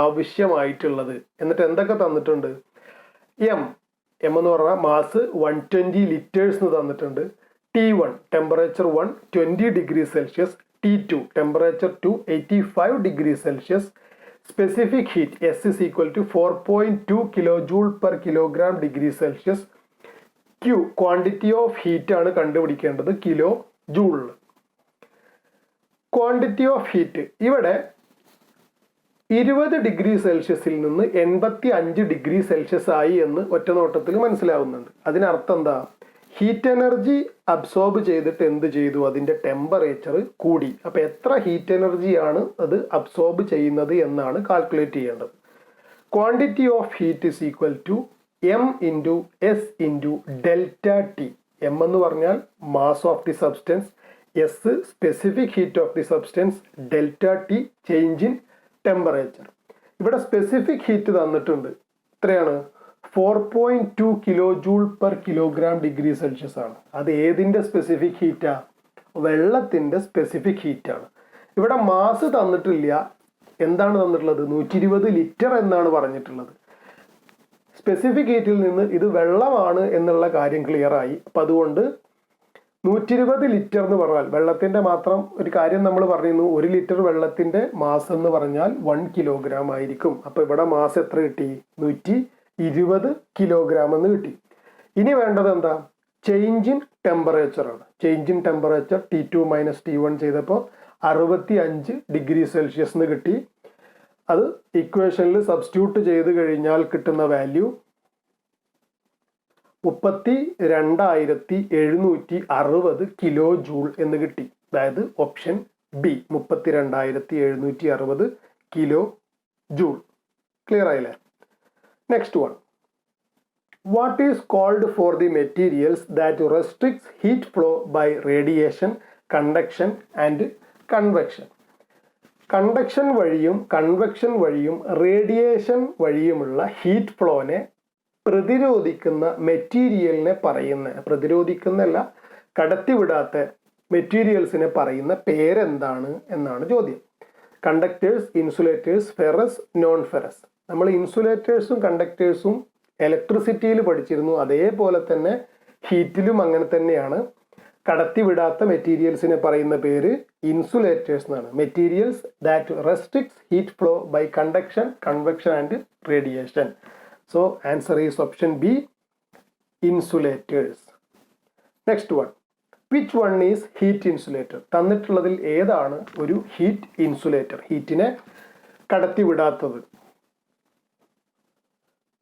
ആവശ്യമായിട്ടുള്ളത്? എന്നിട്ട് എന്തൊക്കെ തന്നിട്ടുണ്ട്? M എന്ന് പറഞ്ഞാൽ mass 120 liters എന്ന് തന്നിട്ടുണ്ട്. T1 temperature 1 20 degree Celsius, T2 temperature 2 85 degree Celsius, specific heat S is equal to 4.2 kilojoule per kilogram degree Celsius. Q quantity of heat ആണ് കണ്ടുപിടിക്കേണ്ടത് kilo joule. Quantity of heat ഇവിടെ 20 degree Celsiusൽ നിന്ന് 85 degree Celsius ആയി എന്ന് ഒറ്റ നോട്ടത്തിൽ മനസ്സിലാവുന്നുണ്ട്. അതിനർത്ഥം എന്താ? ഹീറ്റ് എനർജി അബ്സോർബ് ചെയ്തിട്ട് എന്ത് ചെയ്തു? അതിൻ്റെ ടെമ്പറേച്ചർ കൂടി. അപ്പോൾ എത്ര ഹീറ്റ് എനർജിയാണ് അത് അബ്സോർബ് ചെയ്യുന്നത് എന്നാണ് കാൽക്കുലേറ്റ് ചെയ്യേണ്ടത്. Quantity of heat is equal to M into S into delta T. M എന്ന് പറഞ്ഞാൽ mass of the substance, S specific heat of the substance, delta T change in temperature. ഇവിടെ specific heat തന്നിട്ടുണ്ട്. എത്രയാണ്? 4.2 kilojoule per kilogram degree Celsius ആണ്. അത് ഏതിൻ്റെ specific ഹീറ്റാ? വെള്ളത്തിൻ്റെ specific ഹീറ്റാണ്. ഇവിടെ മാസ് തന്നിട്ടില്ല. എന്താണ് തന്നിട്ടുള്ളത്? 120 ലിറ്റർ എന്നാണ് പറഞ്ഞിട്ടുള്ളത്. സ്പെസിഫിക് ഹീറ്റിൽ നിന്ന് ഇത് വെള്ളമാണ് എന്നുള്ള കാര്യം ക്ലിയർ ആയി. അപ്പം അതുകൊണ്ട് 120 ലിറ്റർ എന്ന് പറഞ്ഞാൽ വെള്ളത്തിൻ്റെ മാത്രം ഒരു കാര്യം നമ്മൾ പറഞ്ഞിരുന്നു. 1 ലിറ്റർ വെള്ളത്തിൻ്റെ മാസ് എന്ന് പറഞ്ഞാൽ 1 kilogram ആയിരിക്കും. അപ്പോൾ ഇവിടെ മാസ് എത്ര കിട്ടി? 120 kilogram എന്ന് കിട്ടി. ഇനി വേണ്ടത് എന്താ? ചേഞ്ച് ഇൻ ടെമ്പറേച്ചർ ആണ്. Change in temperature T2 minus T1 ചെയ്തപ്പോൾ 65 degree Celsius എന്ന് കിട്ടി. അത് ഇക്വേഷനിൽ സബ്സ്റ്റിറ്റ്യൂട്ട് ചെയ്ത് കഴിഞ്ഞാൽ കിട്ടുന്ന വാല്യൂ 32,760 കിലോ ജൂൾ എന്ന് കിട്ടി. അതായത് option B 32,760 kilo joule. Clear ആയില്ലേ? Next one, what is called for the materials that restricts heat flow by radiation, conduction and convection? Conduction വഴിയും കൺവെക്ഷൻ വഴിയും റേഡിയേഷൻ വഴിയുമുള്ള ഹീറ്റ് ഫ്ലോനെ പ്രതിരോധിക്കുന്ന മെറ്റീരിയലിനെ പ്രതിരോധിക്കുന്നല്ല, കടത്തിവിടാത്ത മെറ്റീരിയൽസിനെ പറയുന്ന പേരെന്താണ് എന്നാണ് ചോദ്യം. Conductors, insulators, ferrous, non ferrous. നമ്മൾ ഇൻസുലേറ്റേഴ്സും കണ്ടക്ടേഴ്സും ഇലക്ട്രിസിറ്റിയിൽ പഠിച്ചിരുന്നു, അതേപോലെ തന്നെ ഹീറ്റിലും അങ്ങനെ തന്നെയാണ്. കടത്തിവിടാത്ത മെറ്റീരിയൽസിനെ പറയുന്ന പേര് ഇൻസുലേറ്റേഴ്സ് എന്നാണ്. Materials that restricts heat flow by conduction, convection and radiation. So answer is option B, insulators. Next one, which one is heat insulator? തന്നിട്ടുള്ളതിൽ ഏതാണ് ഒരു ഹീറ്റ് ഇൻസുലേറ്റർ, ഹീറ്റിനെ കടത്തിവിടാത്തത്?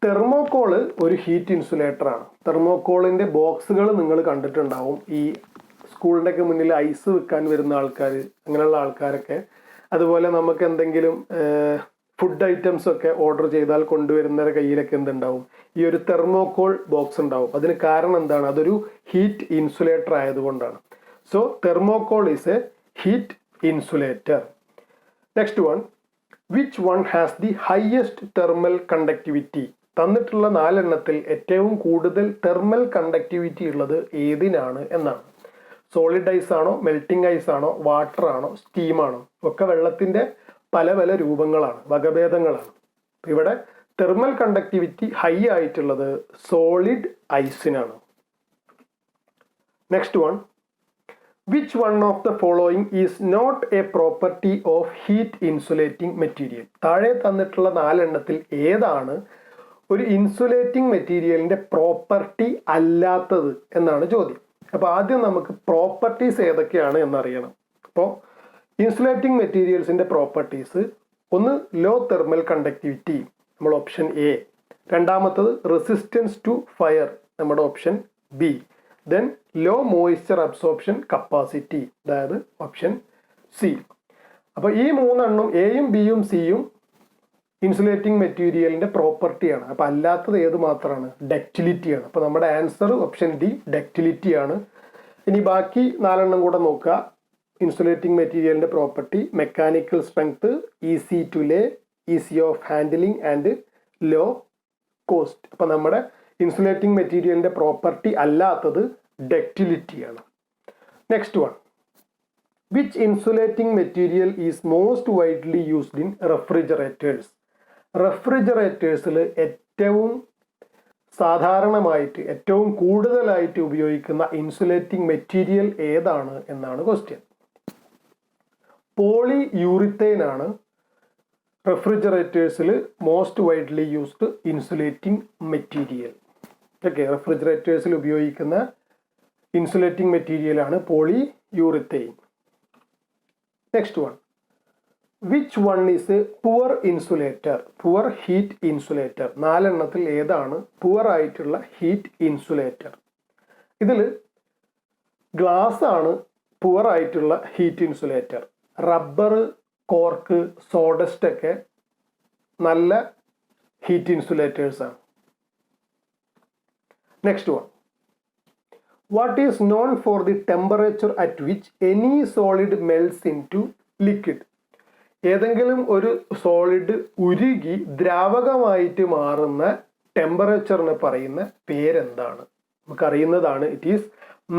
തെർമോക്കോള് ഒരു ഹീറ്റ് ഇൻസുലേറ്റർ ആണ്. തെർമോക്കോളിന്റെ ബോക്സുകൾ നിങ്ങൾ കണ്ടിട്ടുണ്ടാവും. ഈ സ്കൂളിൻ്റെ ഒക്കെ മുന്നിൽ ഐസ് വിൽക്കാൻ വരുന്ന ആൾക്കാർ, അങ്ങനെയുള്ള ആൾക്കാരൊക്കെ, അതുപോലെ നമുക്ക് എന്തെങ്കിലും ഫുഡ് ഐറ്റംസ് ഒക്കെ ഓർഡർ ചെയ്താൽ കൊണ്ടുവരുന്നവരുടെ കയ്യിലൊക്കെ എന്തുണ്ടാവും? ഈ ഒരു തെർമോക്കോൾ ബോക്സ് ഉണ്ടാവും. അതിന് കാരണം എന്താണ്? അതൊരു ഹീറ്റ് ഇൻസുലേറ്റർ ആയതുകൊണ്ടാണ്. So thermocol is A heat insulator. Next one, which one has the highest thermal conductivity? തന്നിട്ടുള്ള 4 എണ്ണത്തിൽ ഏറ്റവും കൂടുതൽ തെർമൽ കണ്ടക്ടിവിറ്റി ഉള്ളത് ഏതിനാണ് എന്നാണ്. സോളിഡ് ഐസ് ആണോ, മെൽറ്റിംഗ് ഐസ് ആണോ, വാട്ടർ ആണോ, സ്റ്റീം ആണോ? ഒക്കെ വെള്ളത്തിന്റെ പല പല രൂപങ്ങളാണ്, വകഭേദങ്ങളാണ്. ഇവിടെ തെർമൽ കണ്ടക്ടിവിറ്റി ഹൈ ആയിട്ടുള്ളത് സോളിഡ് ഐസിനാണ്. Next one, which one of the following is not a property of heat insulating material? താഴെ തന്നിട്ടുള്ള 4 എണ്ണത്തിൽ ഏതാണ് ഒരു ഇൻസുലേറ്റിംഗ് മെറ്റീരിയലിന്റെ പ്രോപ്പർട്ടി അല്ലാത്തത് എന്നാണ് ചോദ്യം. അപ്പോൾ ആദ്യം നമുക്ക് പ്രോപ്പർട്ടീസ് ഏതൊക്കെയാണ് എന്നറിയണം. അപ്പോൾ ഇൻസുലേറ്റിംഗ് മെറ്റീരിയൽസിന്റെ പ്രോപ്പർട്ടീസ്, ഒന്ന് ലോ തെർമൽ കണ്ടക്ടിവിറ്റി, നമ്മൾ ഓപ്ഷൻ എ. രണ്ടാമത്തത് റെസിസ്റ്റൻസ് ടു ഫയർ, നമ്മുടെ option B. Then low moisture absorption capacity, അതായത് ഓപ്ഷൻ സി. അപ്പോൾ ഈ 3 എണ്ണം, എയും ബിയും സിയും ഇൻസുലേറ്റിംഗ് മെറ്റീരിയലിന്റെ പ്രോപ്പർട്ടിയാണ്. അപ്പോൾ അല്ലാത്തത് ഏത് മാത്രമാണ്? ഡക്റ്റിലിറ്റിയാണ്. അപ്പോൾ നമ്മുടെ ആൻസർ ഓപ്ഷൻ ഡി, ഡക്റ്റിലിറ്റി ആണ്. ഇനി ബാക്കി 4 എണ്ണം കൂടെ നോക്കുക. ഇൻസുലേറ്റിംഗ് മെറ്റീരിയലിന്റെ property mechanical strength, easy to lay, easy of handling and low cost. അപ്പോൾ നമ്മുടെ ഇൻസുലേറ്റിംഗ് മെറ്റീരിയലിന്റെ പ്രോപ്പർട്ടി അല്ലാത്തത് ഡക്റ്റിലിറ്റിയാണ്. Next one, which insulating material is most widely used in refrigerators? റെഫ്രിജറേറ്റേഴ്സിൽ ഏറ്റവും സാധാരണമായിട്ട്, ഏറ്റവും കൂടുതലായിട്ട് ഉപയോഗിക്കുന്ന ഇൻസുലേറ്റിംഗ് മെറ്റീരിയൽ ഏതാണ് എന്നാണ് ക്വസ്റ്റ്യൻ. പോളി യൂറിത്തേൻ ആണ് റെഫ്രിജറേറ്റേഴ്സിൽ most widely used insulating material. Okay, റെഫ്രിജറേറ്റേഴ്സിൽ ഉപയോഗിക്കുന്ന ഇൻസുലേറ്റിംഗ് മെറ്റീരിയൽ ആണ് polyurethane. Next one, which one is a poor insulator, poor heat insulator? 4 എണ്ണത്തിൽ ഏതാണ് പുവർ ആയിട്ടുള്ള ഹീറ്റ് ഇൻസുലേറ്റർ? ഇതിൽ ഗ്ലാസ് ആണ് പുവർ ആയിട്ടുള്ള heat insulator. Rubber, cork, sawdust ഒക്കെ നല്ല ഹീറ്റ് ഇൻസുലേറ്റേഴ്സ് ആണ്. Next one, what is known for the temperature at which any solid melts into liquid? ഏതെങ്കിലും ഒരു സോളിഡ് ഉരുകി ദ്രാവകമായിട്ട് മാറുന്ന ടെമ്പറേച്ചറിനെ പറയുന്ന പേരെന്താണ്? നമുക്കറിയുന്നതാണ്, it is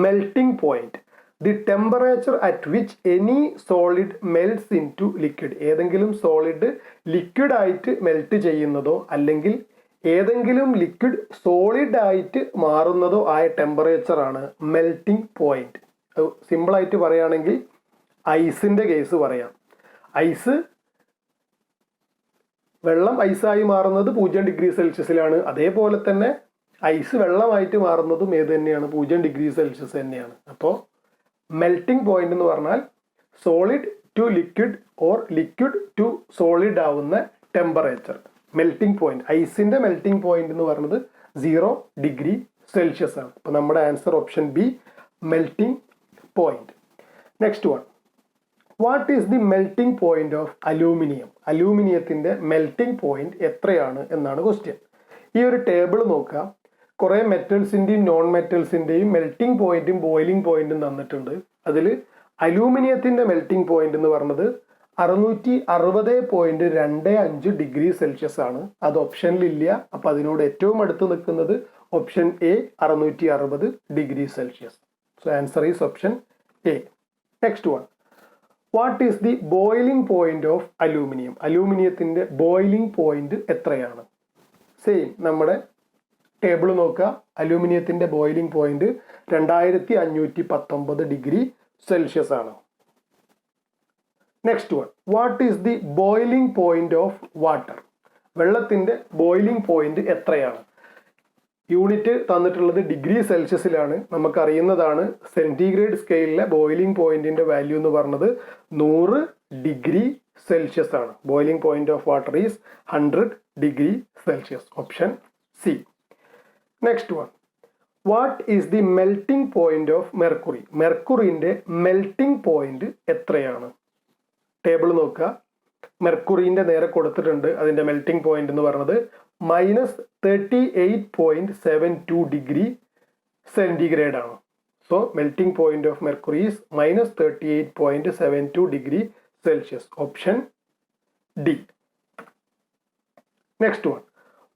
melting point. The temperature at which any solid melts into liquid. ഏതെങ്കിലും സോളിഡ് ലിക്വിഡ് ആയിട്ട് മെൽറ്റ് ചെയ്യുന്നതോ അല്ലെങ്കിൽ ഏതെങ്കിലും ലിക്വിഡ് സോളിഡ് ആയിട്ട് മാറുന്നതോ ആയ ടെമ്പറേച്ചർ ആണ് മെൽറ്റിംഗ് പോയിന്റ്. സിമ്പിളായിട്ട് പറയുകയാണെങ്കിൽ ഐസിന്റെ കേസ് പറയാം. ഐസ്, വെള്ളം ഐസായി മാറുന്നത് 0 ഡിഗ്രി സെൽഷ്യസിലാണ്. അതേപോലെ തന്നെ ഐസ് വെള്ളമായിട്ട് മാറുന്നതും ഏത് തന്നെയാണ്? 0 ഡിഗ്രി സെൽഷ്യസ് തന്നെയാണ്. അപ്പോൾ മെൽറ്റിംഗ് പോയിന്റ് എന്ന് പറഞ്ഞാൽ solid to liquid or liquid to solid ആവുന്ന ടെമ്പറേച്ചർ, മെൽറ്റിംഗ് പോയിന്റ്. ഐസിന്റെ മെൽറ്റിംഗ് പോയിന്റ് എന്ന് പറയുന്നത് 0 ഡിഗ്രി സെൽഷ്യസ് ആണ്. അപ്പോൾ നമ്മുടെ answer option B, melting point. Next one, what is the melting point of aluminium? അലൂമിനിയത്തിന്റെ മെൽറ്റിംഗ് പോയിന്റ് എത്രയാണ് എന്നാണ് ക്വസ്റ്റ്യൻ. ഈ ഒരു ടേബിൾ നോക്കുക. കുറേ മെറ്റൽസിന്റെയും നോൺ മെറ്റൽസിന്റെയും മെൽറ്റിംഗ് പോയിന്റും ബോയിലിംഗ് പോയിന്റും തന്നിട്ടുണ്ട്. അതിൽ അലൂമിനിയത്തിന്റെ മെൽറ്റിംഗ് പോയിന്റ് എന്ന് പറഞ്ഞത് 660.25 ഡിഗ്രി സെൽഷ്യസ് ആണ്. അത് ഓപ്ഷനിലില്ല. അപ്പൊ അതിനോട് ഏറ്റവും അടുത്ത് നിൽക്കുന്നത് option A 660 degree Celsius. So answer is option A. Next one, what is the boiling point of aluminium? അലൂമിനിയത്തിന്റെ ബോയിലിംഗ് പോയിന്റ് എത്രയാണ്? സെയിം നമ്മുടെ ടേബിൾ നോക്കുക. അലൂമിനിയത്തിന്റെ ബോയിലിംഗ് പോയിന്റ് 2519 ഡിഗ്രി സെൽഷ്യസ് ആണ്. Next one, what is the boiling point of water? വെള്ളത്തിന്റെ boiling point എത്രയാണ്? Unit തന്നിട്ടുള്ളത് degree സെൽഷ്യസിലാണ്. നമുക്കറിയുന്നതാണ് സെന്റിഗ്രേഡ് സ്കെയിലിലെ ബോയിലിംഗ് പോയിന്റിന്റെ വാല്യൂ എന്ന് പറഞ്ഞത് 100 ഡിഗ്രി സെൽഷ്യസ് ആണ്. Boiling point of water is 100 degree Celsius. Option C. Next one, what is the melting point of mercury? മെർക്കുറിന്റെ മെൽറ്റിംഗ് പോയിന്റ് എത്രയാണ്? ടേബിൾ നോക്കുക. മെർക്കുറിന്റെ നേരെ കൊടുത്തിട്ടുണ്ട്. അതിന്റെ മെൽറ്റിംഗ് പോയിന്റ് എന്ന് പറയുന്നത് -38.72 ഡിഗ്രി സെന്റിഗ്രേഡ് ആണ്. So melting point of mercury is -38.72 degree Celsius. Option D. Next one,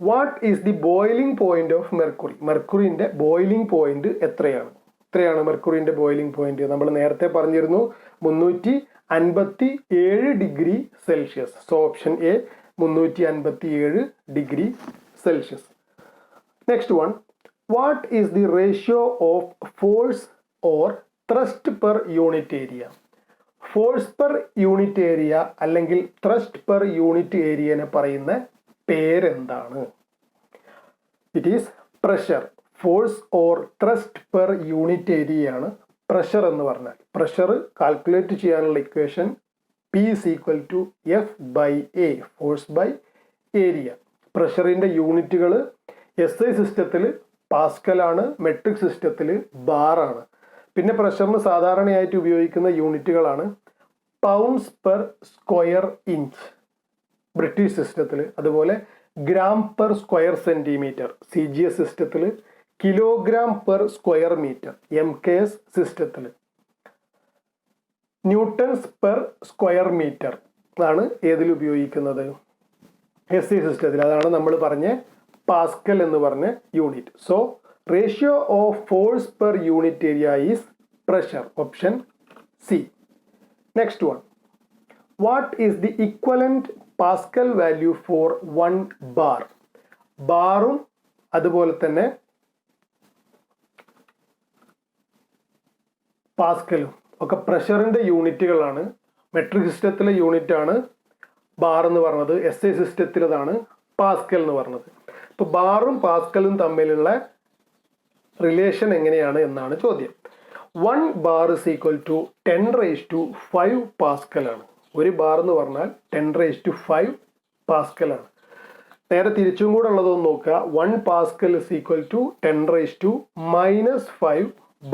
what is the boiling point of mercury? മെർക്കുറിന്റെ ബോയിലിംഗ് പോയിന്റ് എത്രയാണ്? മെർക്കുറിന്റെ ബോയിലിംഗ് പോയിന്റ് നമ്മൾ നേരത്തെ പറഞ്ഞിരുന്നു 357 degree Celsius. So option A 357 degree Celsius. Next one, what is the ratio of force or thrust per unit area? Force per unit area അല്ലെങ്കിൽ thrust per unit ഏരിയനെ പറയുന്ന പേരെന്താണ്? It is pressure. Force or thrust per unit ഏരിയയാണ് pressure എന്ന് പറഞ്ഞാൽ. Pressure calculate ചെയ്യാനുള്ള equation P is equal to F/A, force by area. പ്രഷറിന്റെ യൂണിറ്റുകൾ SI സിസ്റ്റത്തിൽ പാസ്കൽ ആണ്, മെട്രിക് സിസ്റ്റത്തിൽ ബാർ ആണ്. പിന്നെ പ്രഷറിന് സാധാരണയായിട്ട് ഉപയോഗിക്കുന്ന യൂണിറ്റുകളാണ് pounds per square inch British സിസ്റ്റത്തിൽ, അതുപോലെ gram per square centimetre CGS സിസ്റ്റത്തിൽ, kilogram per square metre MKS സിസ്റ്റത്തിൽ, ന്യൂട്ടൺസ് പെർ സ്ക്വയർ മീറ്റർ ആണ് ഏതിൽ ഉപയോഗിക്കുന്നത്? SI സിസ്റ്റത്തിൽ. അതാണ് നമ്മൾ പറഞ്ഞ പാസ്കൽ എന്ന് പറഞ്ഞ unit. So ratio of force per unit area is pressure. Option C. Next one, what is the equivalent pascal value for 1 bar? ബാറും അതുപോലെ തന്നെ പാസ്കലും ഒക്കെ പ്രഷറിന്റെ യൂണിറ്റുകളാണ്. മെട്രിക് സിസ്റ്റത്തിലെ യൂണിറ്റ് ആണ് ബാർ എന്ന് പറഞ്ഞത്, SI സിസ്റ്റത്തിലതാണ് പാസ്കൽ എന്ന് പറഞ്ഞത്. ഇപ്പൊ ബാറും പാസ്കലും തമ്മിലുള്ള റിലേഷൻ എങ്ങനെയാണ് എന്നാണ് ചോദ്യം. 1 bar is equal to 10⁵5 pascal ആണ്. ഒരു ബാർ എന്ന് പറഞ്ഞാൽ 10⁵5 പാസ്കൽ ആണ്. നേരെ തിരിച്ചും കൂടെ ഉള്ളതൊന്ന് നോക്കുക. 1 pascal is equal to 10⁻⁻5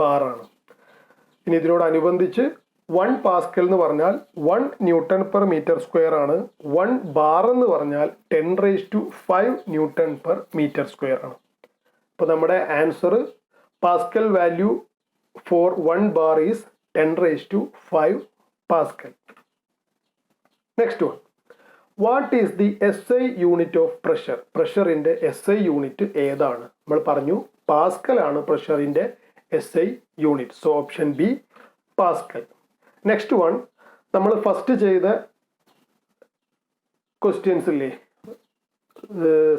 bar ആണ്. ഇനി ഇതിനോടനുബന്ധിച്ച് 1 പാസ്കൽ എന്ന് പറഞ്ഞാൽ 1 ന്യൂട്ടൺ പെർ മീറ്റർ സ്ക്വയർ ആണ്. 1 ബാർ എന്ന് പറഞ്ഞാൽ 10⁵5 ന്യൂട്ടൺ പെർ മീറ്റർ സ്ക്വയർ ആണ്. അപ്പോൾ നമ്മുടെ answer pascal value for 1 bar is 10⁵5 pascal. Next one, what is the SI unit of pressure? പ്രഷറിന്റെ SI യൂണിറ്റ് ഏതാണ്? നമ്മൾ പറഞ്ഞു പാസ്കൽ ആണ് പ്രഷറിന്റെ SI unit. So option B pascal. Next one, നമ്മൾ ഫസ്റ്റ് ചെയ്ത ക്വസ്റ്റ്യൻസ് ഇല്ലേ,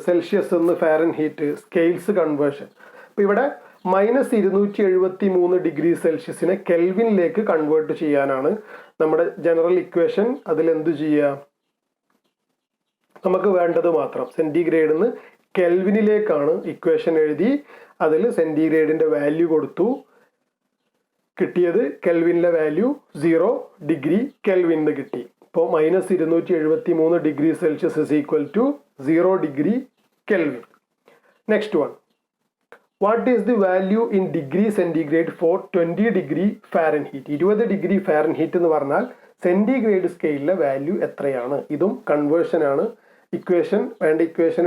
സെൽഷ്യസ് എന്ന് ഫാരൻഹീറ്റ് സ്കെയിൽസ് കൺവേർഷൻ. അപ്പോൾ ഇവിടെ -273 ഡിഗ്രി സെൽഷ്യസിനെ കെൽവിനിലേക്ക് കൺവേർട്ട് ചെയ്യാനാണ് നമ്മുടെ ജനറൽ ഇക്വേഷൻ. അതിൽ എന്ത് ചെയ്യുക? നമുക്ക് വേണ്ടത് മാത്രം സെന്റിഗ്രേഡിൽ നിന്ന് കെൽവിനിലേക്കാണ് ഇക്വേഷൻ എഴുതി അതിൽ സെന്റിഗ്രേഡിന്റെ വാല്യൂ കൊടുത്തു. കിട്ടിയത് കെൽവിനിലെ വാല്യൂ 0 ഡിഗ്രി കെൽവിൻ കിട്ടി. ഇപ്പോൾ -273 degree Celsius is equal to 0 degree kelvin. Next one, what is the value in degree centigrade for 20 degree Fahrenheit? 20 degree Fahrenheit എന്ന് പറഞ്ഞാൽ സെൻറ്റിഗ്രേഡ് സ്കെയിലിലെ വാല്യൂ എത്രയാണ്? ഇതും കൺവേർഷൻ ആണ്. ഇക്വേഷൻ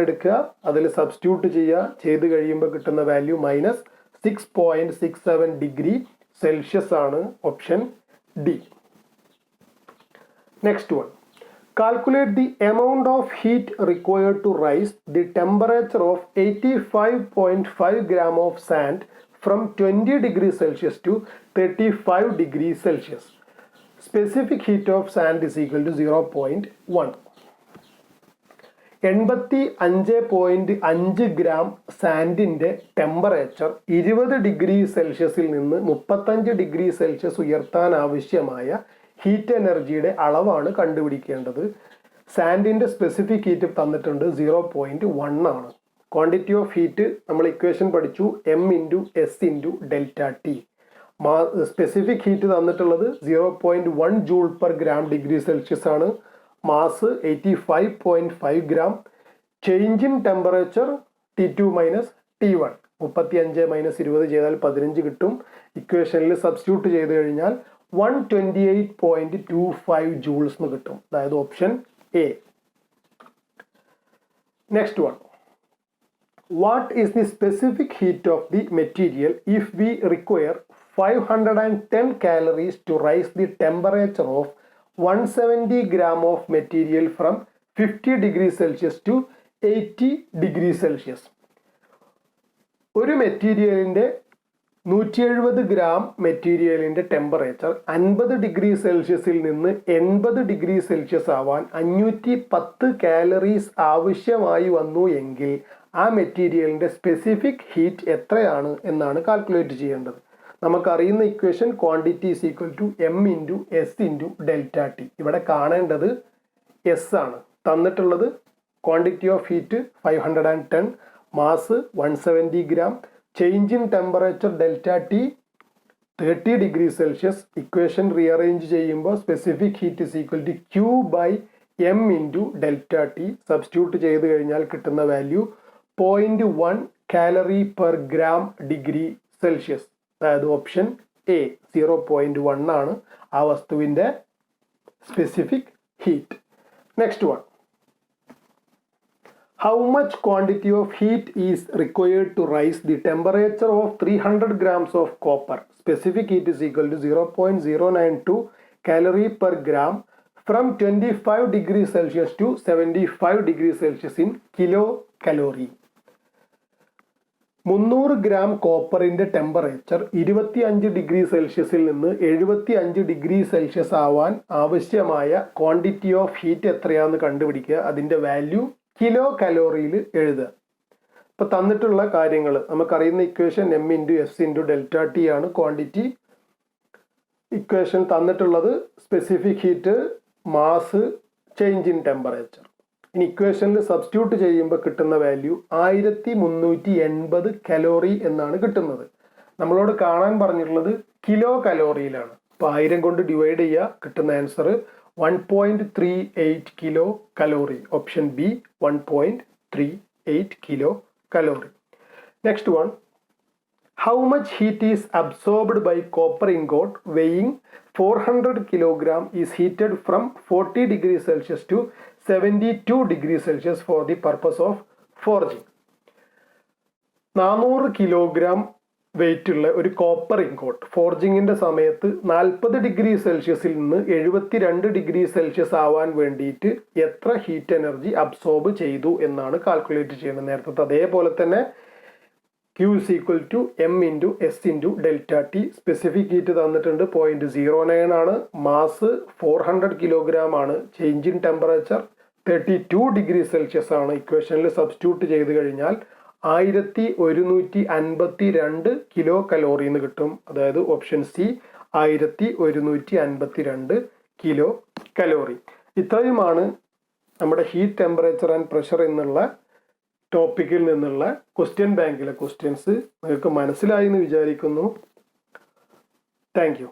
എടുക്കുക, അതിൽ സബ്സ്റ്റിറ്റ്യൂട്ട് ചെയ്യുക, ചെയ്ത് കഴിയുമ്പോൾ കിട്ടുന്ന വാല്യൂ -6.67 ഡിഗ്രി സെൽഷ്യസ് ആണ്. Option D. Next one, calculate the amount of heat required to raise the temperature of 85.5 gram of sand from 20 degrees Celsius to 35 degrees Celsius. Specific heat of sand is equal to 0.1. 85.5 gram സാൻഡിൻ്റെ temperature 20 degree സെൽഷ്യസിൽ നിന്ന് 35 degree Celsius ഉയർത്താൻ ആവശ്യമായ heat എനർജിയുടെ അളവാണ് കണ്ടുപിടിക്കേണ്ടത്. സാൻഡിൻ്റെ specific heat തന്നിട്ടുണ്ട് 0.1 ആണ്. ക്വാണ്ടിറ്റി ഓഫ് ഹീറ്റ് നമ്മൾ ഇക്വേഷൻ പഠിച്ചു, m×s×ΔT. സ്പെസിഫിക് ഹീറ്റ് തന്നിട്ടുള്ളത് 0.1 joule per gram degree Celsius ആണ്. Mass 85.5 gram. Change in temperature T2 - T1. 35 - 20 ചെയ്താൽ 15 കിട്ടും. ഇക്വേഷനിൽ സബ്സ്റ്റിറ്റ്യൂട്ട് ചെയ്ത് കഴിഞ്ഞാൽ 128.25 ജൂൾസ് എന്ന് കിട്ടും. അതായത് option A. Next one, what is the specific heat of the material if we require 510 calories to raise the temperature of 170 gram of material from 50 degrees Celsius to 80 degrees Celsius. ഒരു മെറ്റീരിയലിൻ്റെ 170 gram മെറ്റീരിയലിൻ്റെ temperature 50 degree സെൽഷ്യസിൽ നിന്ന് 80 degree Celsius ആവാൻ 510 calories ആവശ്യമായി വന്നു എങ്കിൽ ആ മെറ്റീരിയലിൻ്റെ സ്പെസിഫിക് ഹീറ്റ് എത്രയാണ് എന്നാണ് കാൽക്കുലേറ്റ് ചെയ്യേണ്ടത്. നമുക്കറിയുന്ന equation quantity is equal to m×s×ΔT. ഇവിടെ കാണേണ്ടത് എസ് ആണ്. തന്നിട്ടുള്ളത് quantity of heat 510, mass 170 gram, change in temperature ΔT 30 degree Celsius. Equation rearrange ചെയ്യുമ്പോൾ specific heat is equal to Q/m×ΔT. Substitute ചെയ്ത് കഴിഞ്ഞാൽ കിട്ടുന്ന value 0.1 calorie per gram degree Celsius. അതായത് option A 0.1 ആണ് ആ വസ്തുവിൻ്റെ specific heat. Next one, how much quantity of heat is required to raise the temperature of 300 grams of copper? Specific heat is equal to 0.092 calorie per gram from 25 degrees Celsius to 75 degrees Celsius in kilocalorie. 300 gram കോപ്പറിൻ്റെ temperature 25 degree സെൽഷ്യസിൽ നിന്ന് 75 degree Celsius ആവാൻ ആവശ്യമായ quantity of heat എത്രയാണെന്ന് കണ്ടുപിടിക്കുക. അതിൻ്റെ value kilo കലോറിയിൽ എഴുതുക. ഇപ്പോൾ തന്നിട്ടുള്ള കാര്യങ്ങൾ നമുക്കറിയുന്ന ഇക്വേഷൻ m×s×ΔT ആണ് ക്വാണ്ടിറ്റി. ഇക്വേഷൻ തന്നിട്ടുള്ളത് specific heat, mass, change in temperature. ഇനി ഇക്വേഷനിൽ സബ്സ്റ്റിറ്റ്യൂട്ട് ചെയ്യുമ്പോൾ കിട്ടുന്ന വാല്യൂ 1380 കലോറി എന്നാണ് കിട്ടുന്നത്. നമ്മളോട് കാണാൻ പറഞ്ഞിട്ടുള്ളത് കിലോ കലോറിയിലാണ്. അപ്പോൾ 1000 കൊണ്ട് ഡിവൈഡ് ചെയ്യുക, കിട്ടുന്ന answer 1.38 kilo calorie. Option B 1.38 kilo calorie. Next one, how much heat is absorbed by copper ingot weighing 400 kilogram is heated from 40 degrees Celsius to 72 degrees Celsius for the purpose of forging. 400 kilogram wait ഉള്ള ഒരു copper ingot ഫോർജിങ്ങിൻ്റെ സമയത്ത് 40 degree സെൽഷ്യസിൽ നിന്ന് 72 degree Celsius ആവാൻ വേണ്ടിയിട്ട് എത്ര heat energy absorb ചെയ്തു എന്നാണ് കാൽക്കുലേറ്റ് ചെയ്യുന്നത്. നേരത്തെ അതേപോലെ തന്നെ Q is equal to m×s×ΔT. Specific heat തന്നിട്ടുണ്ട് 0.09 ആണ്. മാസ് 400 കിലോഗ്രാം ആണ്. Change in temperature 32 degree Celsius ആണ്. ഇക്വേഷനിൽ സബ്സ്റ്റിറ്റ്യൂട്ട് ചെയ്ത് കഴിഞ്ഞാൽ 1152 കിലോ കലോറി എന്ന് കിട്ടും. അതായത് ഓപ്ഷൻ സി 1152 കിലോ കലോറി. ഇത്രയുമാണ് നമ്മുടെ ഹീറ്റ്, ടെമ്പറേച്ചർ ആൻഡ് പ്രഷർ എന്നുള്ള ടോപ്പിക്കിൽ നിന്നുള്ള ക്വസ്റ്റ്യൻ ബാങ്കിലെ ക്വസ്റ്റ്യൻസ്. നിങ്ങൾക്ക് മനസ്സിലായി എന്ന് വിചാരിക്കുന്നു. Thank you.